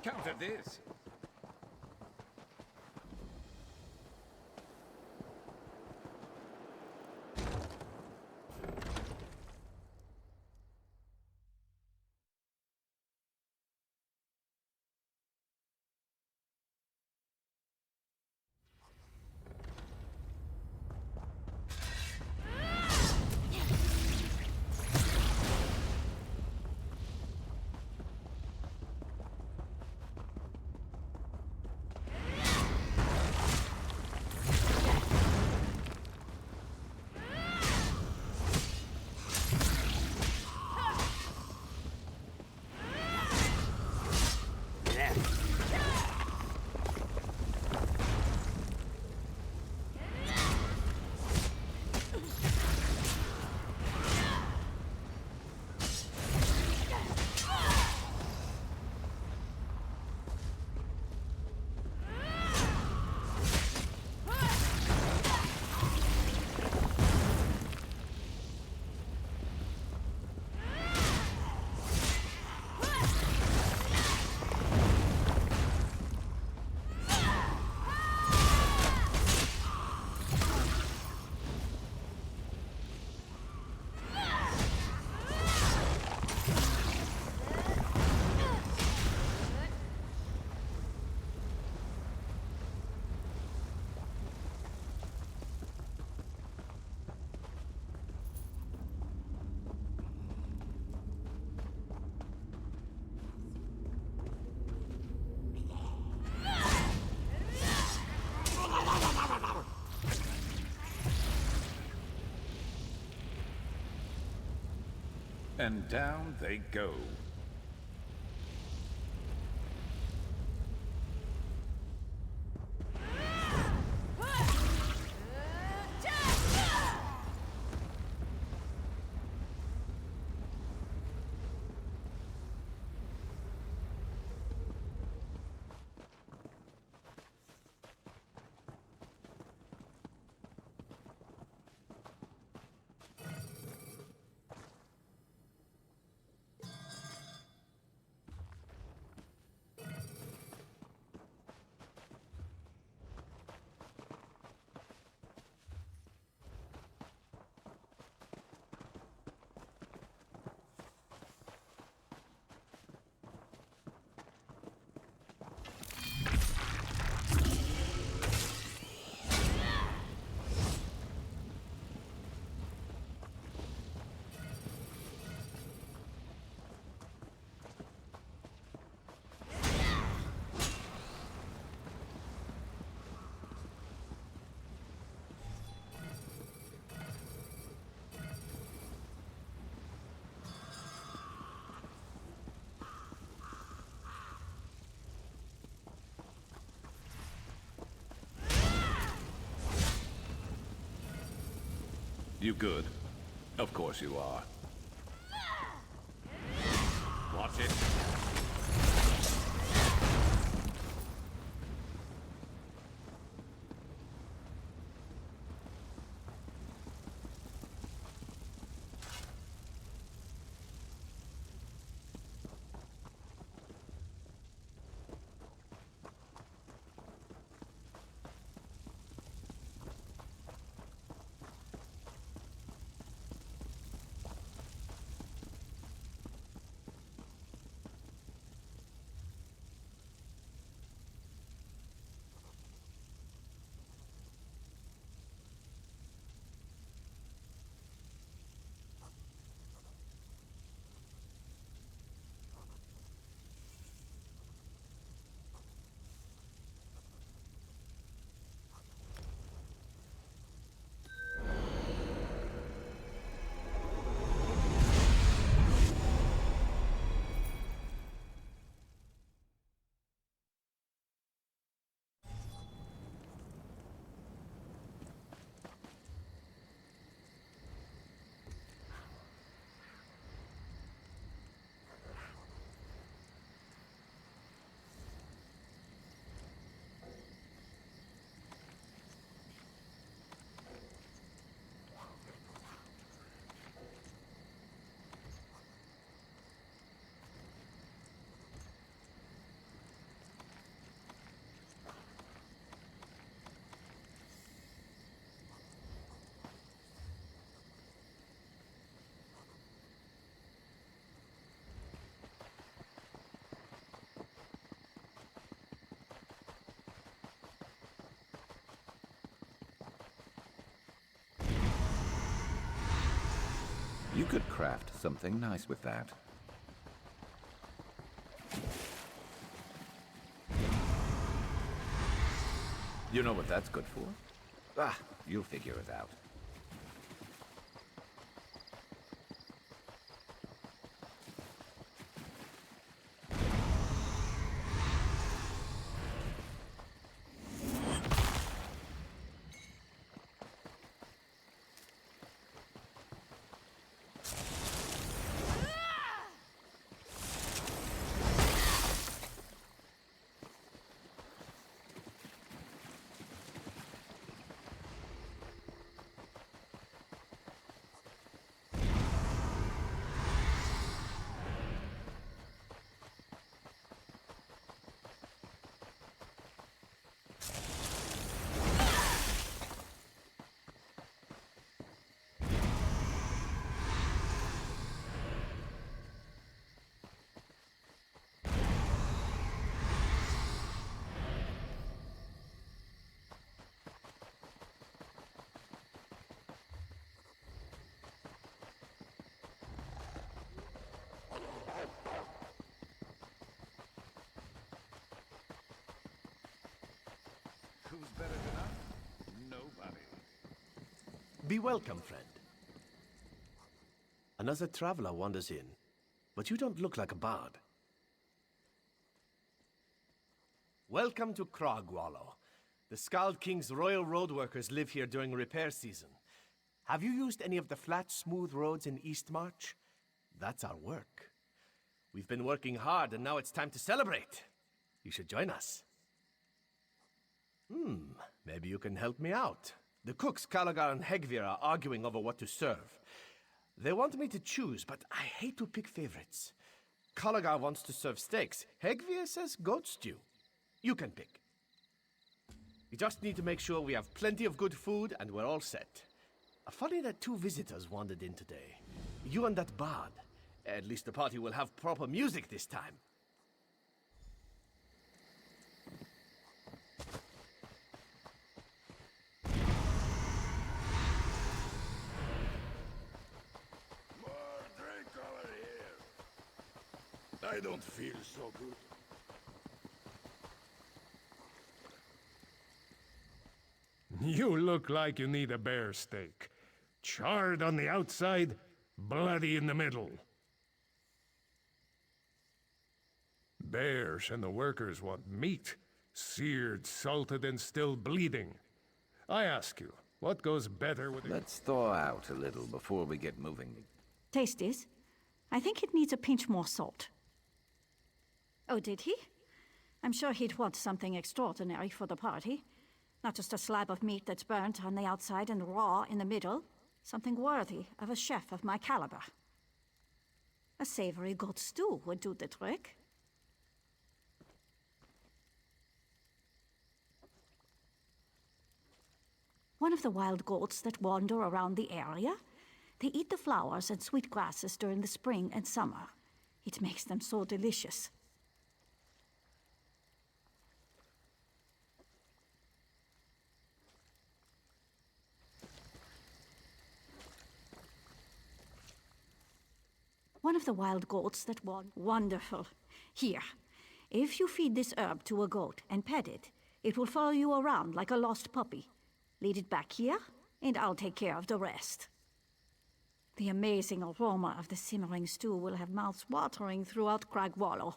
Counter this. And down they go. You good? Of course you are. Watch it. You could craft something nice with that. You know what that's good for? Ah, you'll figure it out. Who's better than us? Nobody. Be welcome, friend. Another traveler wanders in, but you don't look like a bard. Welcome to Krogwallow. The Skald King's royal road workers live here during repair season. Have you used any of the flat, smooth roads in Eastmarch? That's our work. We've been working hard, and now it's time to celebrate. You should join us. Maybe you can help me out. The cooks, Calagar and Hegvir, are arguing over what to serve. They want me to choose, but I hate to pick favorites. Calagar wants to serve steaks. Hegvir says goat stew. You can pick. We just need to make sure we have plenty of good food and we're all set. Funny that 2 visitors wandered in today. You and that bard. At least the party will have proper music this time. I don't feel so good. You look like you need a bear steak. Charred on the outside, bloody in the middle. Bears and the workers want meat, seared, salted, and still bleeding. I ask you, What goes better with... Let's thaw out a little before we get moving. Taste this. I think it needs a pinch more salt. Oh, did he? I'm sure he'd want something extraordinary for the party. Not just a slab of meat that's burnt on the outside and raw in the middle. Something worthy of a chef of my caliber. A savory goat stew would do the trick. One of the wild goats that wander around the area. They eat the flowers and sweet grasses during the spring and summer. It makes them so delicious. One of the wild goats that wonderful. Here, if you feed this herb to a goat and pet it, it will follow you around like a lost puppy. Lead it back here, and I'll take care of the rest. The amazing aroma of the simmering stew will have mouths watering throughout Cragwallow.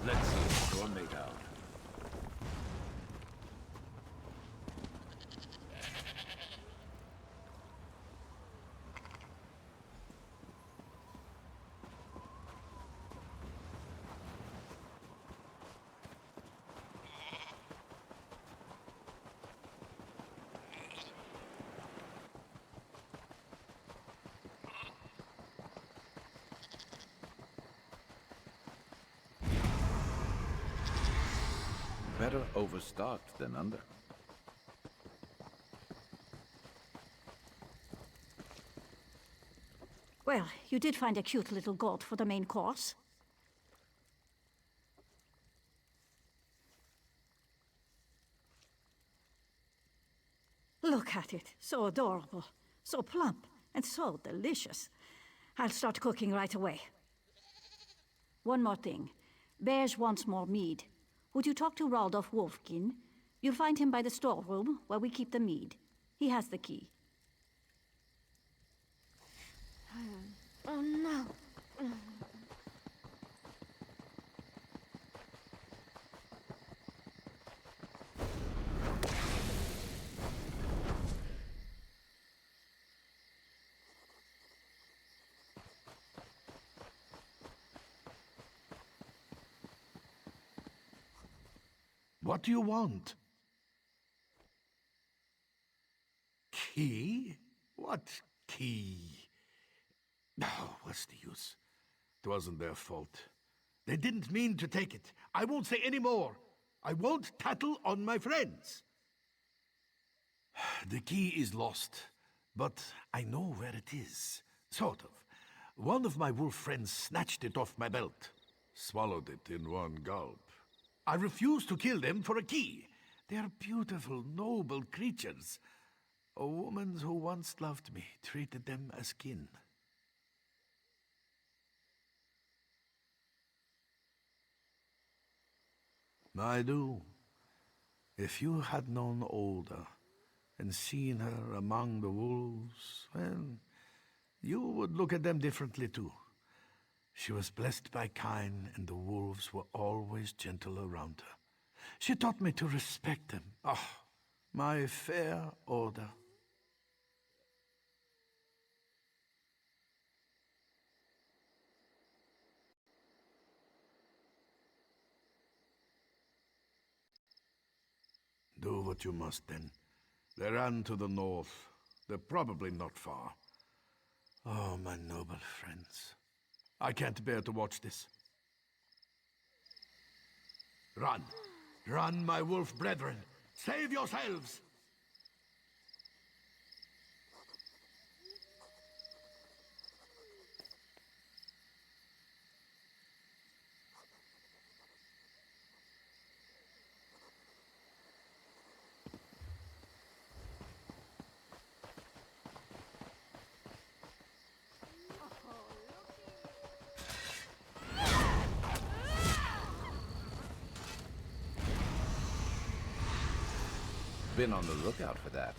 Let's see what you're made out. Better overstocked than under. Well, you did find a cute little goat for the main course. Look at it. So adorable. So plump. And so delicious. I'll start cooking right away. One more thing. Beige wants more mead. Would you talk to Raldolph Wolfkin? You'll find him by the storeroom, where we keep the mead. He has the key. Oh no. What do you want? Key? What key? Oh, what's the use? It wasn't their fault. They didn't mean to take it. I won't say any more. I won't tattle on my friends. The key is lost, but I know where it is. Sort of. One of my wolf friends snatched it off my belt. Swallowed it in one gulp. I refuse to kill them for a key. They are beautiful, noble creatures. A woman who once loved me treated them as kin. I do. If you had known Olda and seen her among the wolves, well, you would look at them differently too. She was blessed by kine, and the wolves were always gentle around her. She taught me to respect them. Ah, my fair Olda. Do what you must, then. They ran to the north. They're probably not far. Oh, my noble friends. I can't bear to watch this. Run! Run, my wolf brethren! Save yourselves! Been on the lookout for that.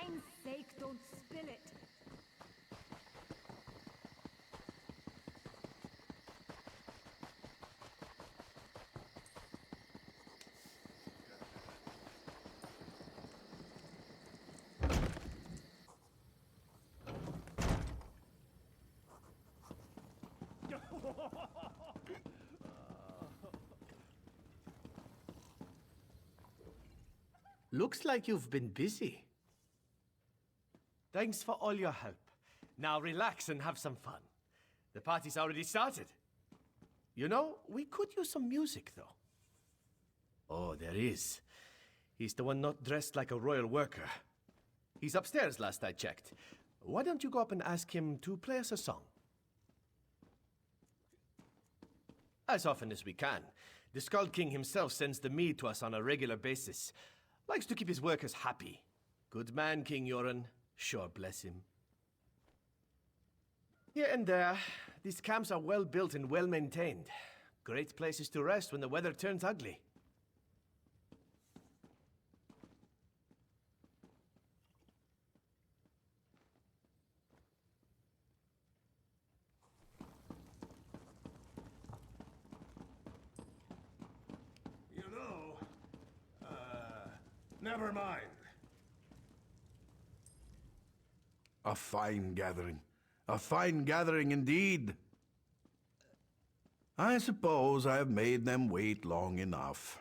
Kind's sake, don't spill it. Looks like you've been busy. Thanks for all your help. Now relax and have some fun. The party's already started. You know, we could use some music, though. Oh, there is. He's the one not dressed like a royal worker. He's upstairs last I checked. Why don't you go up and ask him to play us a song? As often as we can. The Skull King himself sends the mead to us on a regular basis. Likes to keep his workers happy. Good man, King Yoren. Sure bless him. Here and there, these camps are well built and well maintained. Great places to rest when the weather turns ugly. Never mind. A fine gathering. A fine gathering indeed. I suppose I have made them wait long enough.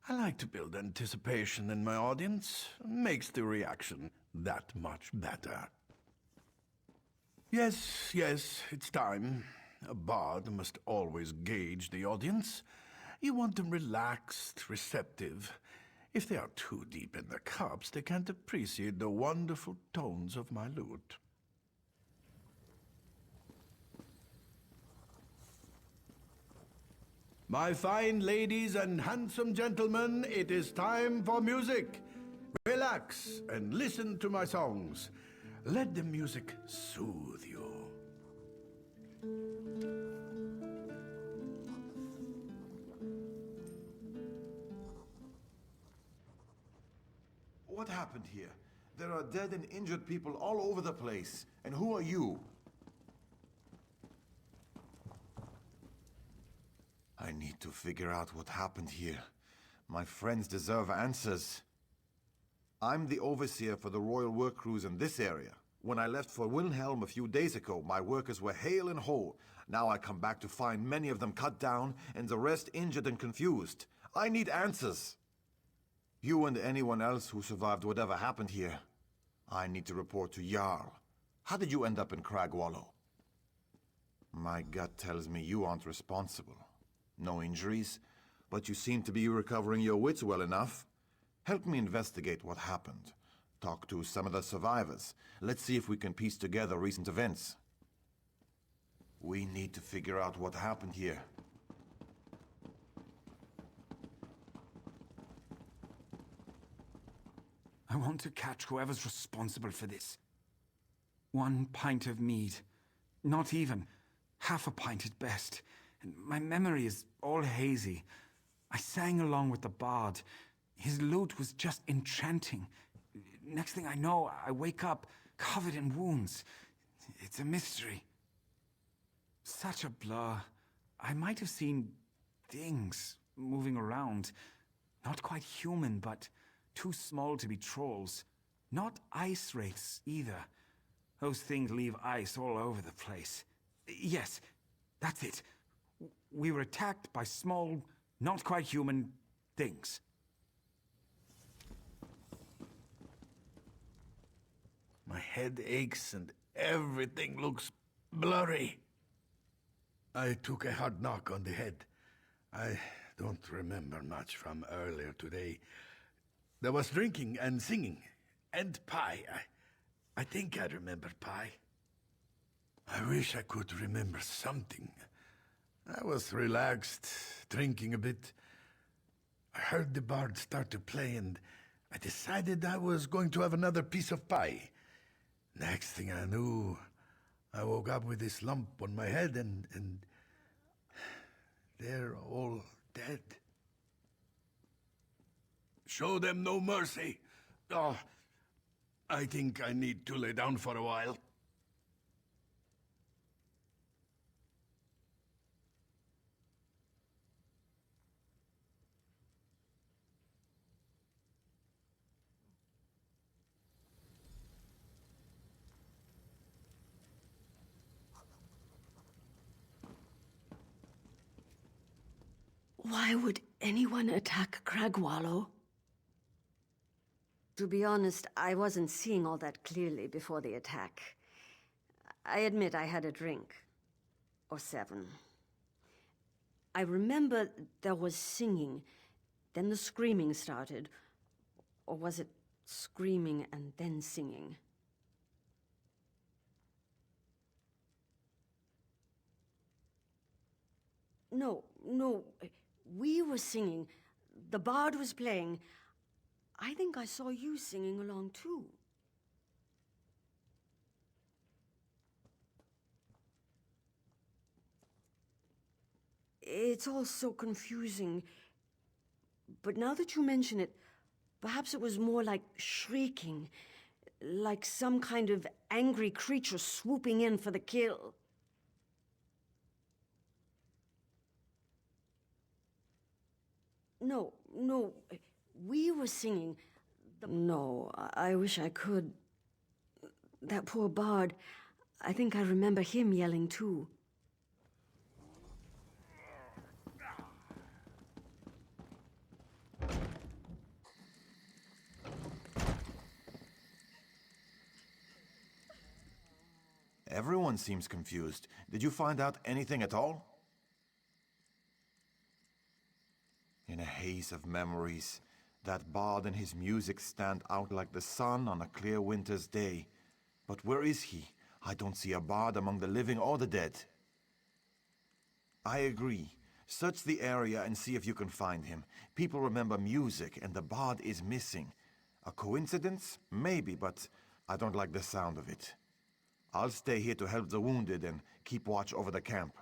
I like to build anticipation in my audience. Makes the reaction that much better. Yes, it's time. A bard must always gauge the audience. You want them relaxed, receptive. If they are too deep in the cups, they can't appreciate the wonderful tones of my lute. My fine ladies and handsome gentlemen, it is time for music. Relax and listen to my songs. Let the music soothe you. What happened here? There are dead and injured people all over the place. And who are you? I need to figure out what happened here. My friends deserve answers. I'm the overseer for the royal work crews in this area. When I left for Wilhelm a few days ago, my workers were hale and whole. Now I come back to find many of them cut down and the rest injured and confused. I need answers. You and anyone else who survived whatever happened here. I need to report to Jarl. How did you end up in Cragwallow? My gut tells me you aren't responsible. No injuries, but you seem to be recovering your wits well enough. Help me investigate what happened. Talk to some of the survivors. Let's see if we can piece together recent events. We need to figure out what happened here. I want to catch whoever's responsible for this. 1 pint of mead. Not even. Half a pint at best. And my memory is all hazy. I sang along with the bard. His lute was just enchanting. Next thing I know, I wake up covered in wounds. It's a mystery. Such a blur. I might have seen things moving around. Not quite human, but too small to be trolls. Not ice wraiths either. Those things leave ice all over the place. Yes, that's it. We were attacked by small, not quite human things. My head aches and everything looks blurry. I took a hard knock on the head. I don't remember much from earlier today. There was drinking and singing, and pie. I think I remember pie. I wish I could remember something. I was relaxed, drinking a bit. I heard the bard start to play, and I decided I was going to have another piece of pie. Next thing I knew, I woke up with this lump on my head, and they're all dead. Show them no mercy. Oh, I think I need to lay down for a while. Why would anyone attack Cragwallow? To be honest, I wasn't seeing all that clearly before the attack. I admit I had a drink. Or 7. I remember there was singing, then the screaming started. Or was it screaming and then singing? No. We were singing. The bard was playing. I think I saw you singing along too. It's all so confusing. But now that you mention it, perhaps it was more like shrieking. Like some kind of angry creature swooping in for the kill. No. We were singing. No, I wish I could. That poor bard. I think I remember him yelling too. Everyone seems confused. Did you find out anything at all? In a haze of memories, that bard and his music stand out like the sun on a clear winter's day. But where is he? I don't see a bard among the living or the dead. I agree. Search the area and see if you can find him. People remember music, and the bard is missing. A coincidence? Maybe, but I don't like the sound of it. I'll stay here to help the wounded and keep watch over the camp.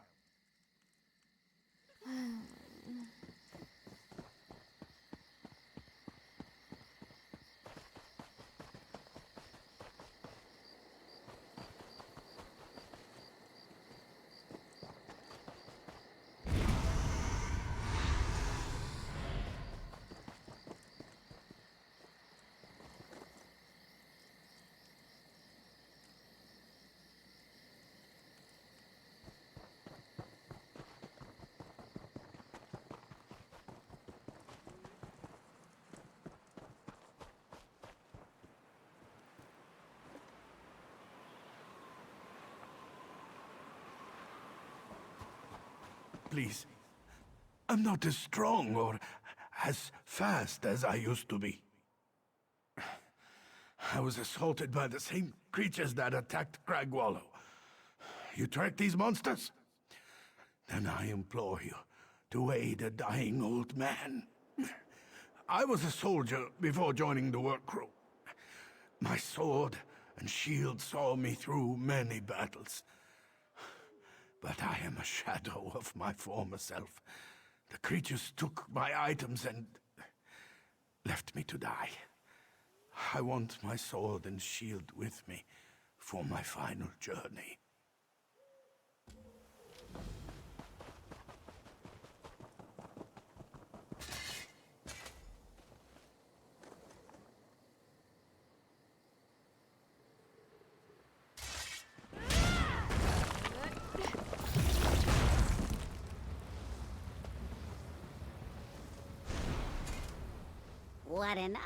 Please. I'm not as strong or as fast as I used to be. I was assaulted by the same creatures that attacked Cragwallow. You track these monsters? Then I implore you to aid a dying old man. I was a soldier before joining the work crew. My sword and shield saw me through many battles. But I am a shadow of my former self. The creatures took my items and left me to die. I want my sword and shield with me for my final journey. What an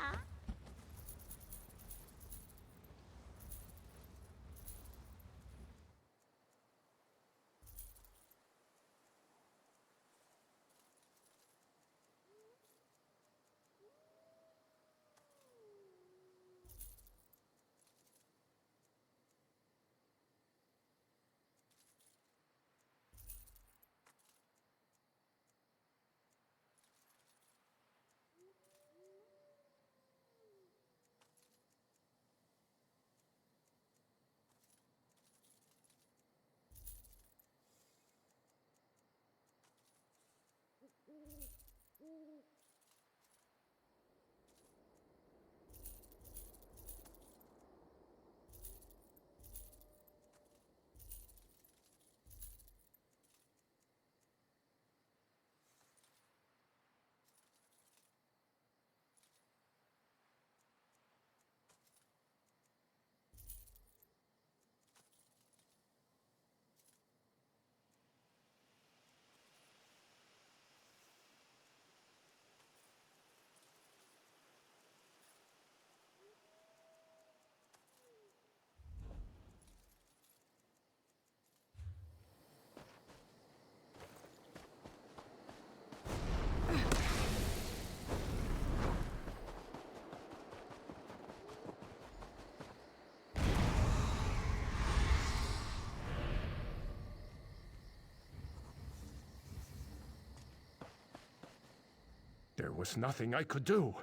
There was nothing I could do.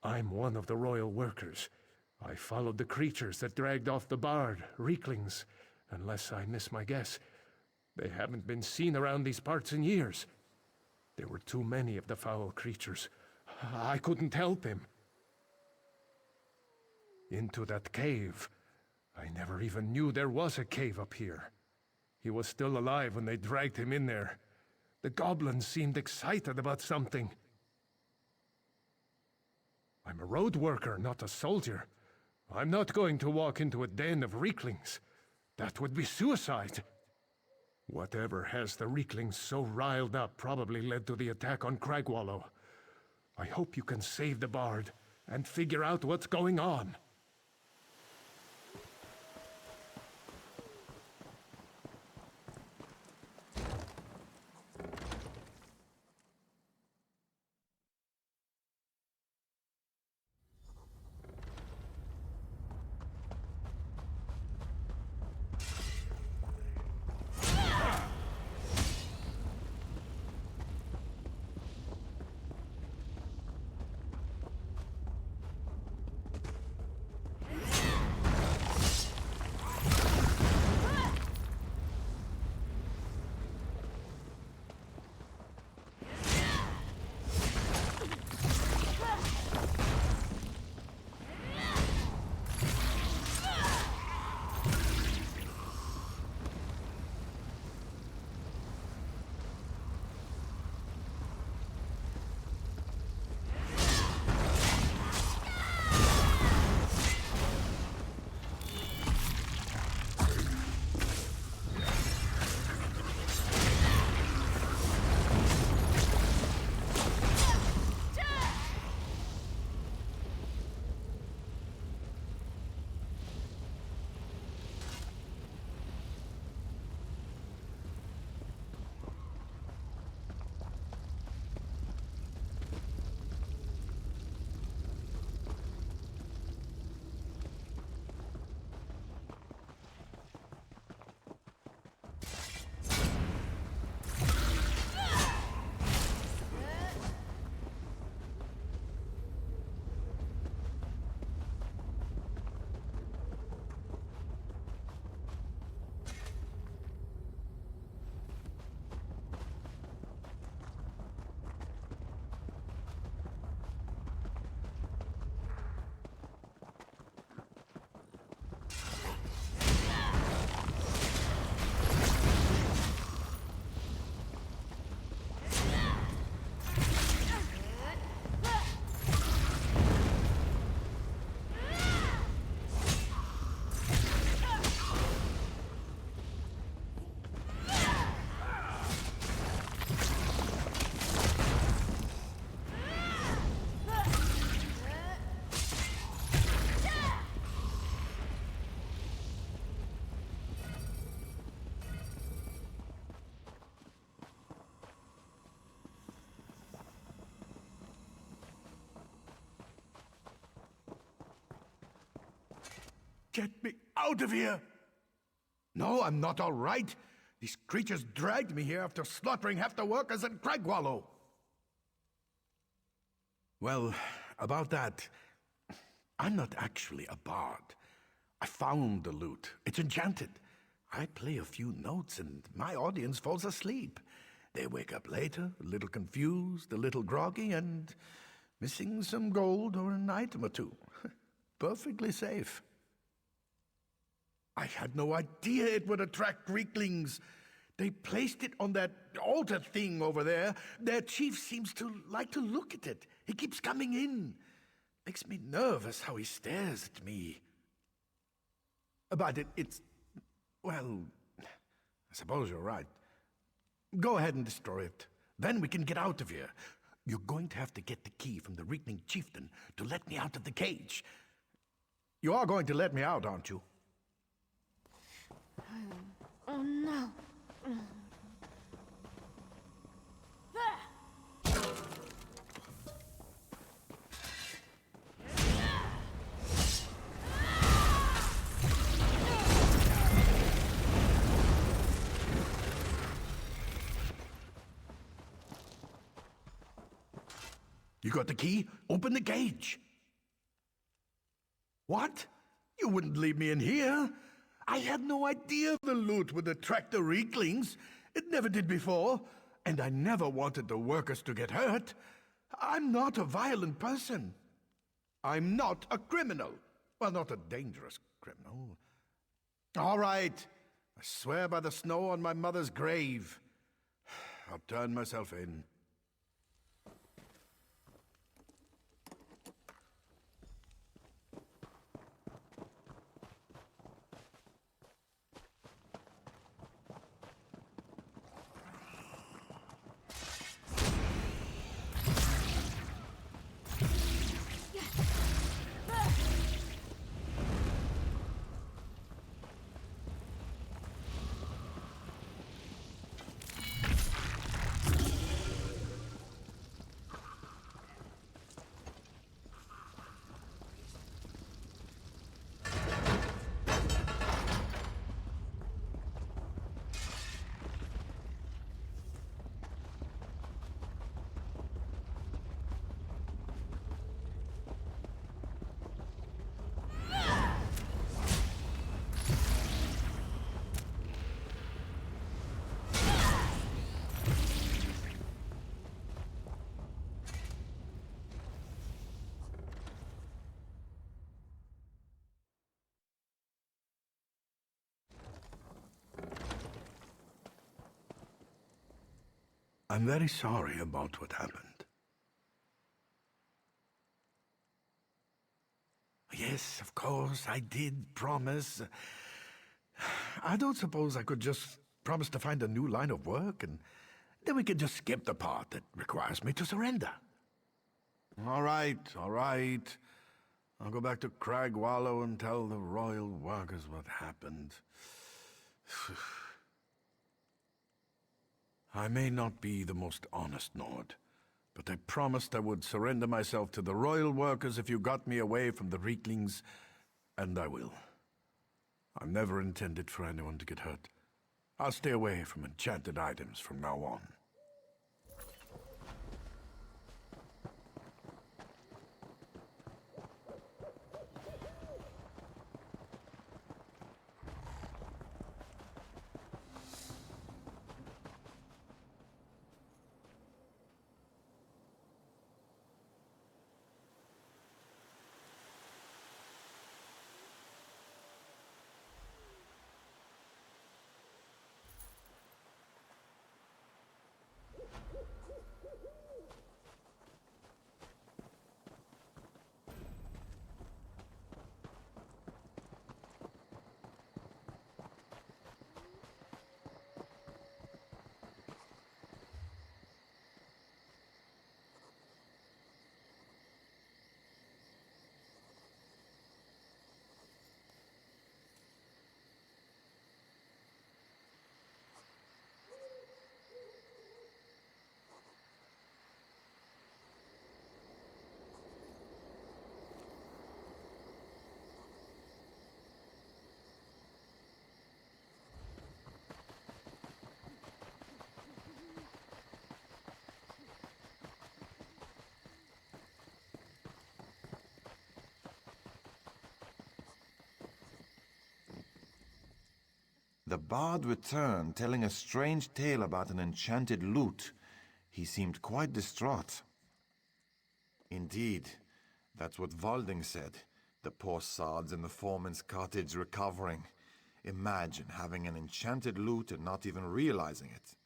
I'm one of the royal workers. I followed the creatures that dragged off the bard, Reeklings. Unless I miss my guess, they haven't been seen around these parts in years. There were too many of the foul creatures. I couldn't help him. Into that cave. I never even knew there was a cave up here. He was still alive when they dragged him in there. The goblins seemed excited about something. I'm a road worker, not a soldier. I'm not going to walk into a den of Reeklings. That would be suicide. Whatever has the Reeklings so riled up probably led to the attack on Cragwallow. I hope you can save the Bard and figure out what's going on. Get me out of here! No, I'm not all right. These creatures dragged me here after slaughtering half the workers in Cragwallow. Well, about that, I'm not actually a bard. I found the lute. It's enchanted. I play a few notes and my audience falls asleep. They wake up later, a little confused, a little groggy, and missing some gold or an item or two. Perfectly safe. I had no idea it would attract Reeklings. They placed it on that altar thing over there. Their chief seems to like to look at it. He keeps coming in. Makes me nervous how he stares at me. But it's... well, I suppose you're right. Go ahead and destroy it. Then we can get out of here. You're going to have to get the key from the Reekling chieftain to let me out of the cage. You are going to let me out, aren't you? Oh no. You got the key? Open the cage. What? You wouldn't leave me in here? I had no idea the loot would attract the Reeklings. It never did before, and I never wanted the workers to get hurt. I'm not a violent person. I'm not a criminal. Well, not a dangerous criminal. All right. I swear by the snow on my mother's grave. I'll turn myself in. I'm very sorry about what happened. Yes, of course, I did promise. I don't suppose I could just promise to find a new line of work, and then we can just skip the part that requires me to surrender. All right, all right. I'll go back to Cragwallow and tell the royal workers what happened. I may not be the most honest Nord, but I promised I would surrender myself to the royal workers if you got me away from the Reeklings, and I will. I've never intended for anyone to get hurt. I'll stay away from enchanted items from now on. The bard returned, telling a strange tale about an enchanted lute. He seemed quite distraught. Indeed, that's what Valding said. The poor sods in the foreman's cottage recovering. Imagine having an enchanted lute and not even realizing it.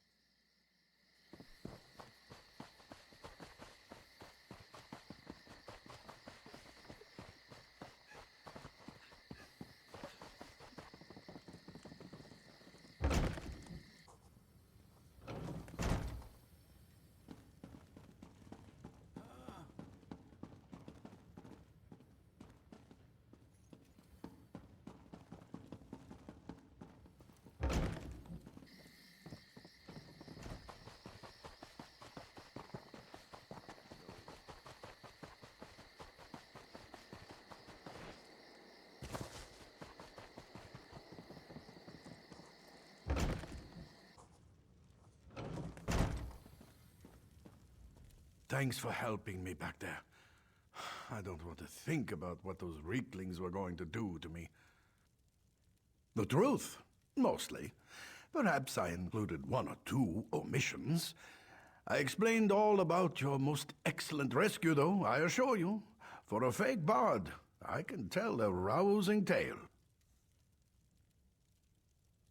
Thanks for helping me back there. I don't want to think about what those Reeklings were going to do to me. The truth, mostly. Perhaps I included one or two omissions. I explained all about your most excellent rescue, though, I assure you. For a fake bard, I can tell a rousing tale.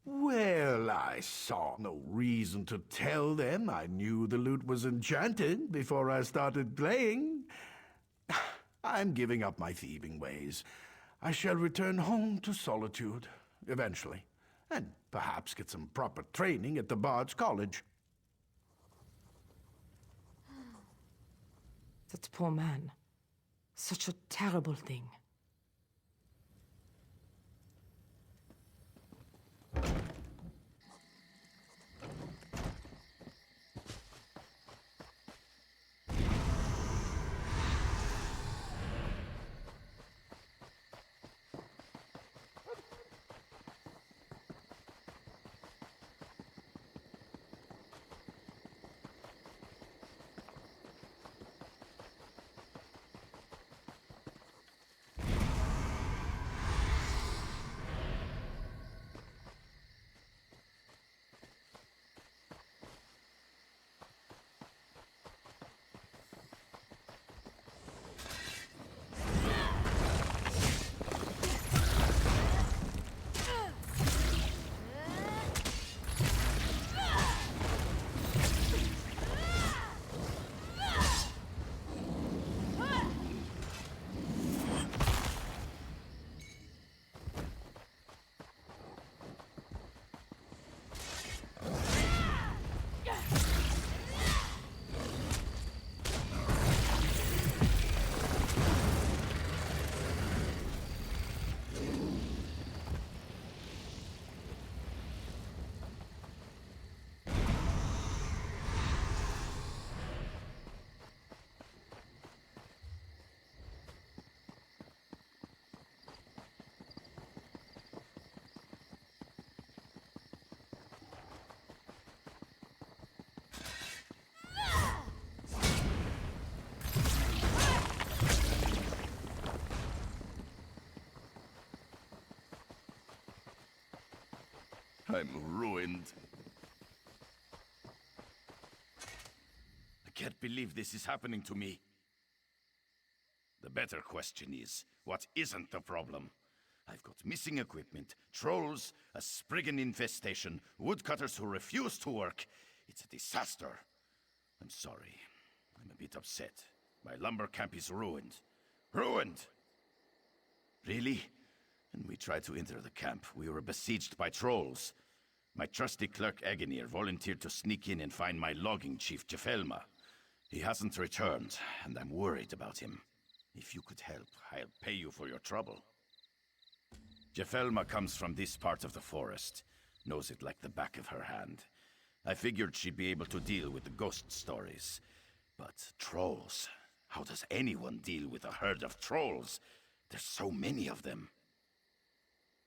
Well, I saw no reason to tell them I knew the lute was enchanted before I started playing. I'm giving up my thieving ways. I shall return home to solitude, eventually, and perhaps get some proper training at the Bard's College. That poor man. Such a terrible thing. I'm ruined. I can't believe this is happening to me. The better question is, what isn't the problem? I've got missing equipment, trolls, a spriggan infestation, woodcutters who refuse to work. It's a disaster. I'm sorry. I'm a bit upset. My lumber camp is ruined. Ruined! Really? When we tried to enter the camp, we were besieged by trolls. My trusty clerk Agenir volunteered to sneak in and find my logging chief, Jefelma. He hasn't returned, and I'm worried about him. If you could help, I'll pay you for your trouble. Jefelma comes from this part of the forest. Knows it like the back of her hand. I figured she'd be able to deal with the ghost stories. But trolls? How does anyone deal with a herd of trolls? There's so many of them.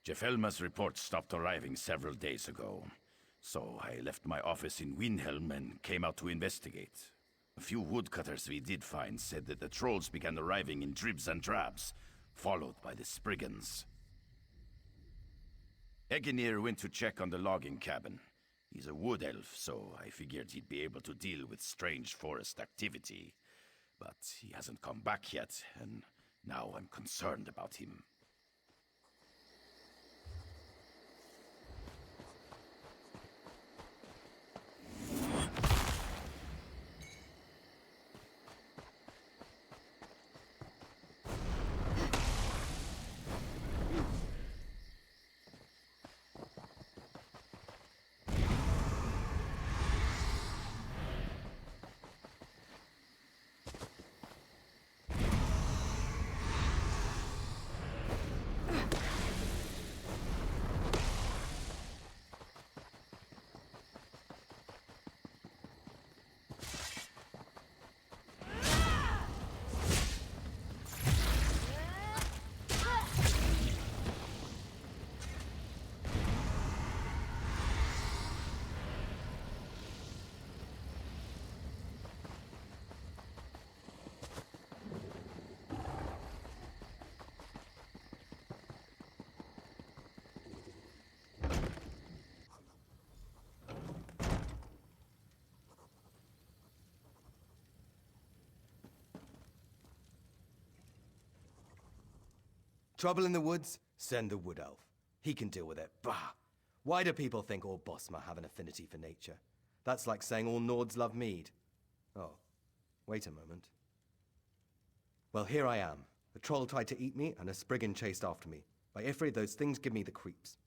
Jefelma's report stopped arriving several days ago. So I left my office in Windhelm and came out to investigate. A few woodcutters we did find said that the trolls began arriving in dribs and drabs, followed by the Spriggans. Egenir went to check on the logging cabin. He's a wood elf, so I figured he'd be able to deal with strange forest activity. But he hasn't come back yet, and now I'm concerned about him. Trouble in the woods? Send the wood elf. He can deal with it. Bah! Why do people think all Bosma have an affinity for nature? That's like saying all Nords love mead. Oh, wait a moment. Well, here I am. A troll tried to eat me, and a Spriggan chased after me. By Ifrit, those things give me the creeps.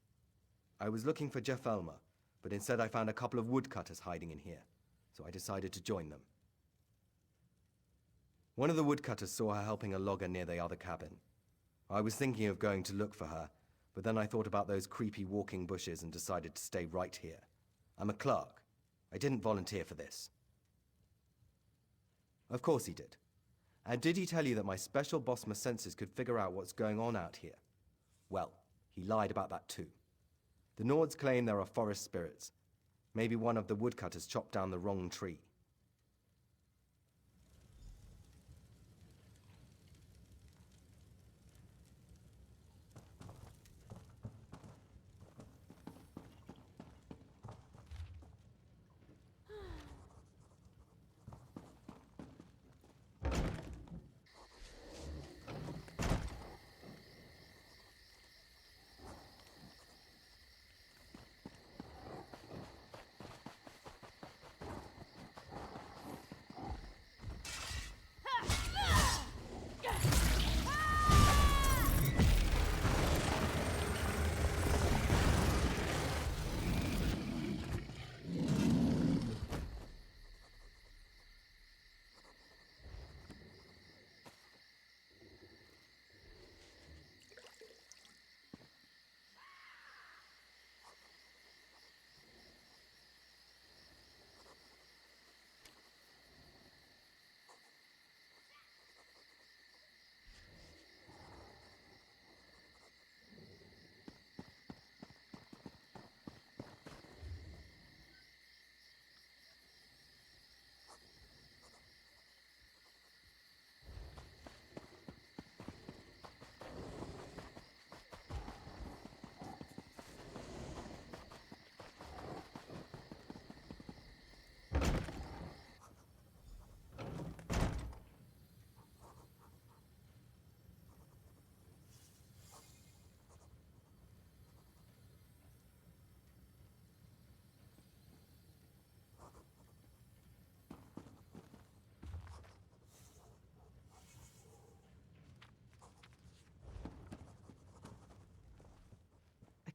I was looking for Jefelma, but instead I found a couple of woodcutters hiding in here, so I decided to join them. One of the woodcutters saw her helping a logger near the other cabin. I was thinking of going to look for her, but then I thought about those creepy walking bushes and decided to stay right here. I'm a clerk. I didn't volunteer for this. Of course he did. And did he tell you that my special Bosma senses could figure out what's going on out here? Well, he lied about that too. The Nords claim there are forest spirits. Maybe one of the woodcutters chopped down the wrong tree.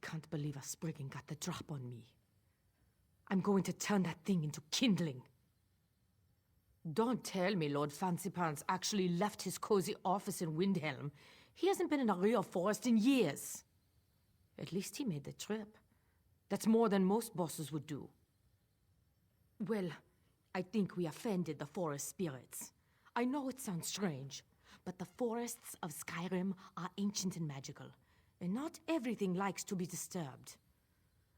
can't believe a Spriggan got the drop on me. I'm going to turn that thing into kindling. Don't tell me Lord Fancypants actually left his cozy office in Windhelm. He hasn't been in a real forest in years. At least he made the trip. That's more than most bosses would do. Well, I think we offended the forest spirits. I know it sounds strange, but the forests of Skyrim are ancient and magical, and not everything likes to be disturbed.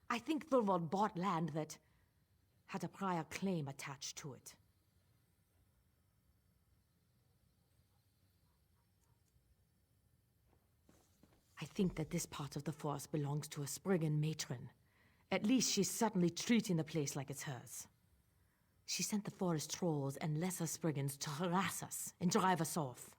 I think Thorvald bought land that had a prior claim attached to it. I think that this part of the forest belongs to a Spriggan matron. At least she's certainly treating the place like it's hers. She sent the forest trolls and lesser Spriggans to harass us and drive us off.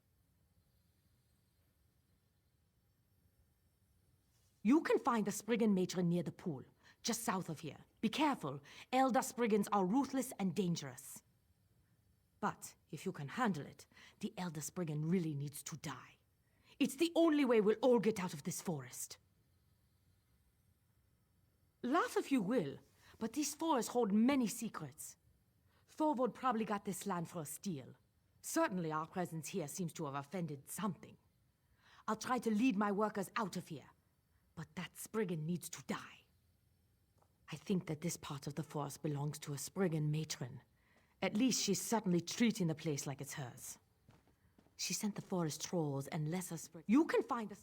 You can find the Spriggan matron near the pool, just south of here. Be careful, Elder Spriggans are ruthless and dangerous. But if you can handle it, the Elder Spriggan really needs to die. It's the only way we'll all get out of this forest. Laugh if you will, but these forests hold many secrets. Thorvald probably got this land for a steal. Certainly our presence here seems to have offended something. I'll try to lead my workers out of here, but that Spriggan needs to die. I think that this part of the forest belongs to a Spriggan matron. At least she's certainly treating the place like it's hers. She sent the forest trolls and lesser Spriggan. You can find us.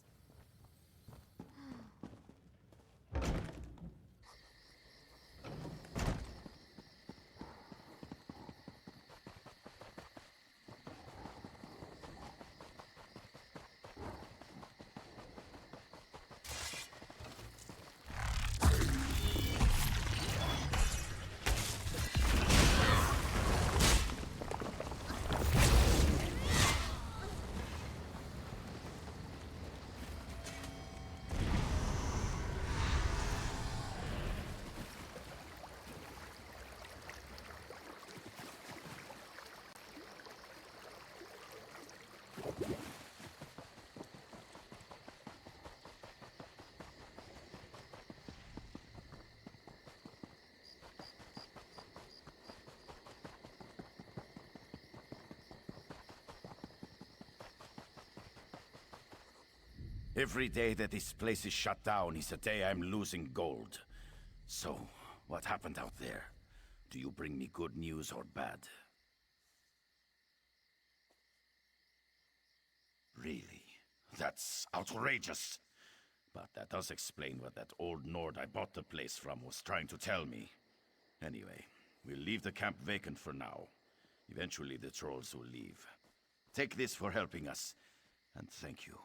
Every day that this place is shut down is a day I'm losing gold. So, what happened out there? Do you bring me good news or bad? Really? That's outrageous. But that does explain what that old Nord I bought the place from was trying to tell me. Anyway, we'll leave the camp vacant for now. Eventually the trolls will leave. Take this for helping us, and thank you.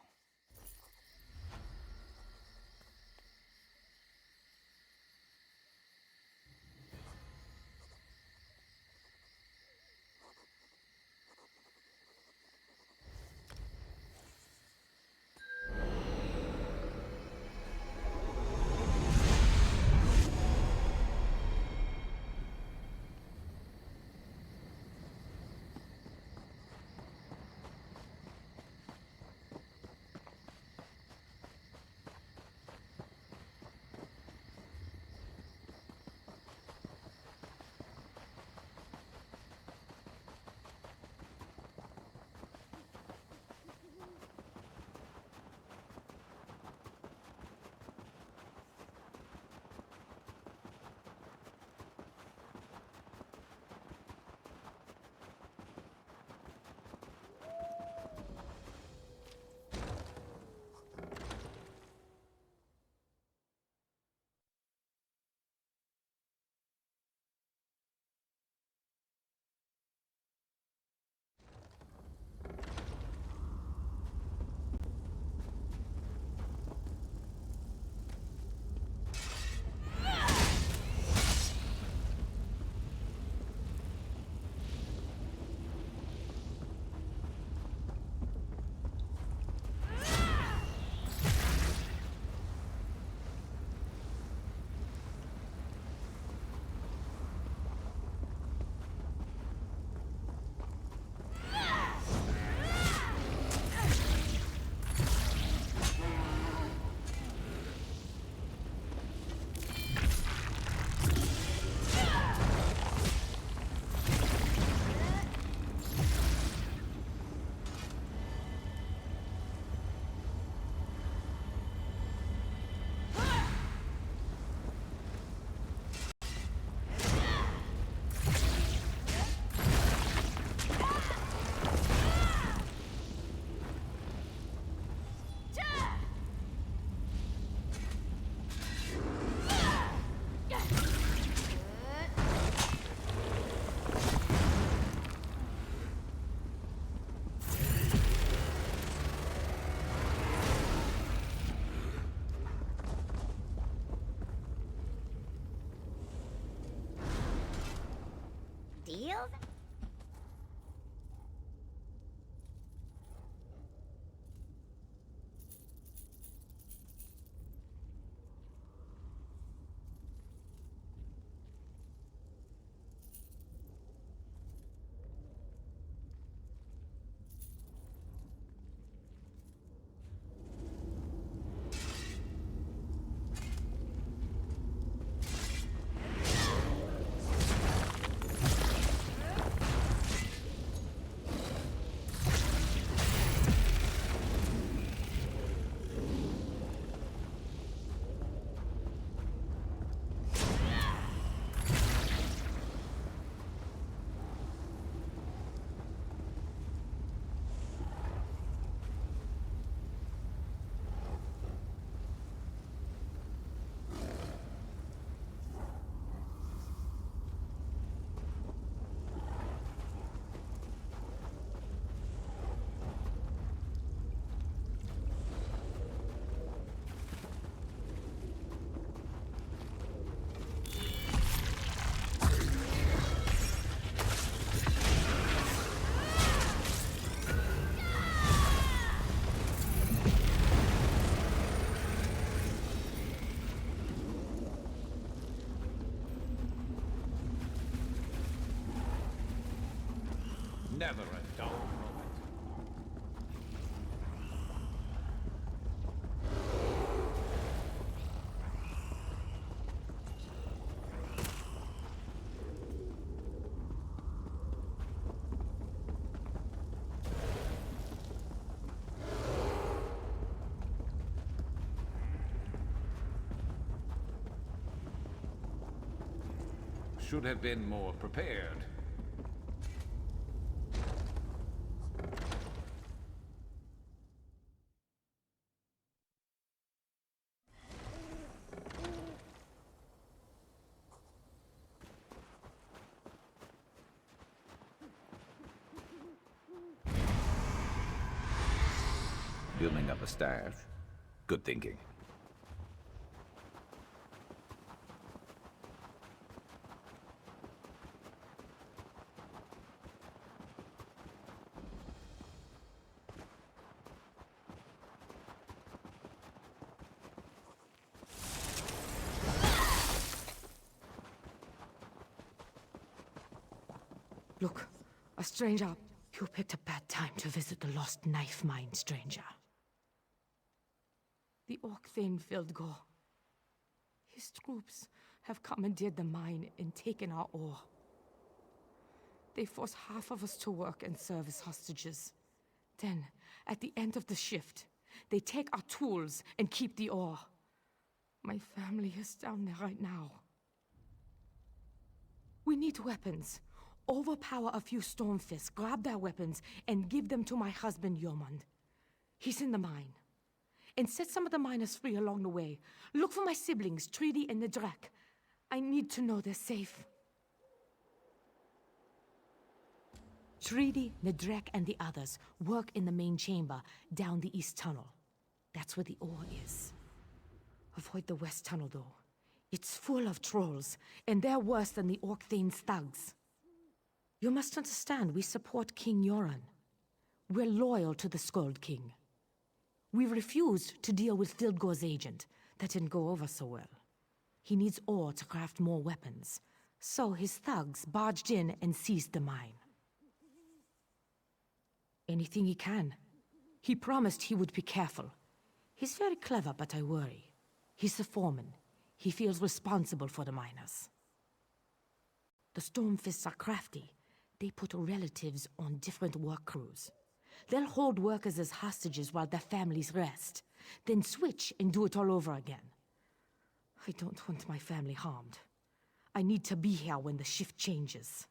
Never a dull moment. Should have been more prepared. Building up a stash. Good thinking. Look, a stranger. You picked a bad time to visit the lost knife mine, stranger. The Orc Thane Fildgor. His troops have commandeered the mine and taken our ore. They force half of us to work and serve as hostages. Then, at the end of the shift, they take our tools and keep the ore. My family is down there right now. We need weapons. Overpower a few Stormfists, grab their weapons, and give them to my husband, Yomund. He's in the mine. And set some of the miners free along the way. Look for my siblings, Treaty and Nedrek. I need to know they're safe. Treaty, Nedrek, and the others work in the main chamber down the east tunnel. That's where the ore is. Avoid the west tunnel, though. It's full of trolls, and they're worse than the Orc Thane's thugs. You must understand, we support King Yoran. We're loyal to the Skuld King. We refused to deal with Fildgor's agent. That didn't go over so well. He needs ore to craft more weapons. So his thugs barged in and seized the mine. Anything he can. He promised he would be careful. He's very clever, but I worry. He's the foreman. He feels responsible for the miners. The Stormfists are crafty. They put relatives on different work crews. They'll hold workers as hostages while their families rest, then switch and do it all over again. I don't want my family harmed. I need to be here when the shift changes.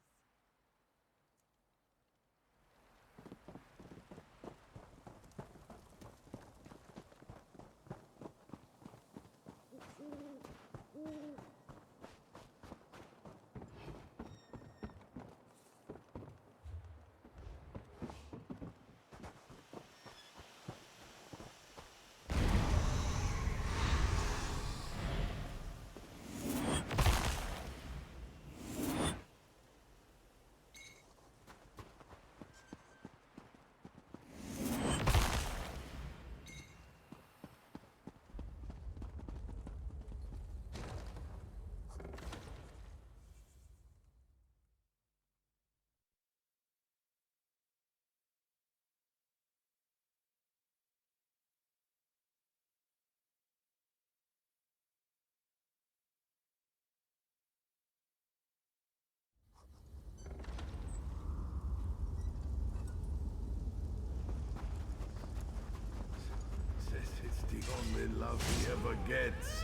It's the only love he ever gets.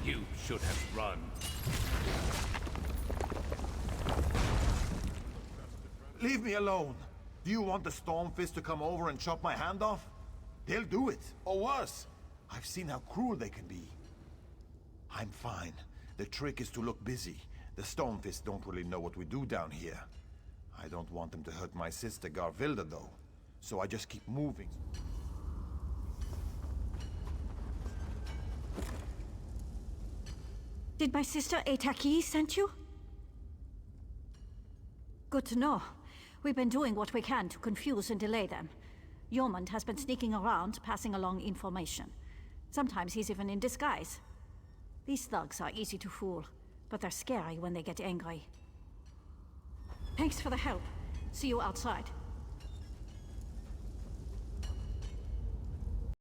You should have run. Leave me alone! Do you want the Stormfist to come over and chop my hand off? They'll do it, or worse. I've seen how cruel they can be. I'm fine. The trick is to look busy. The Stormfists don't really know what we do down here. I don't want them to hurt my sister Garvilda, though. So I just keep moving. Did my sister Etaki send you? Good to know. We've been doing what we can to confuse and delay them. Yeomand has been sneaking around, passing along information. Sometimes he's even in disguise. These thugs are easy to fool, but they're scary when they get angry. Thanks for the help. See you outside.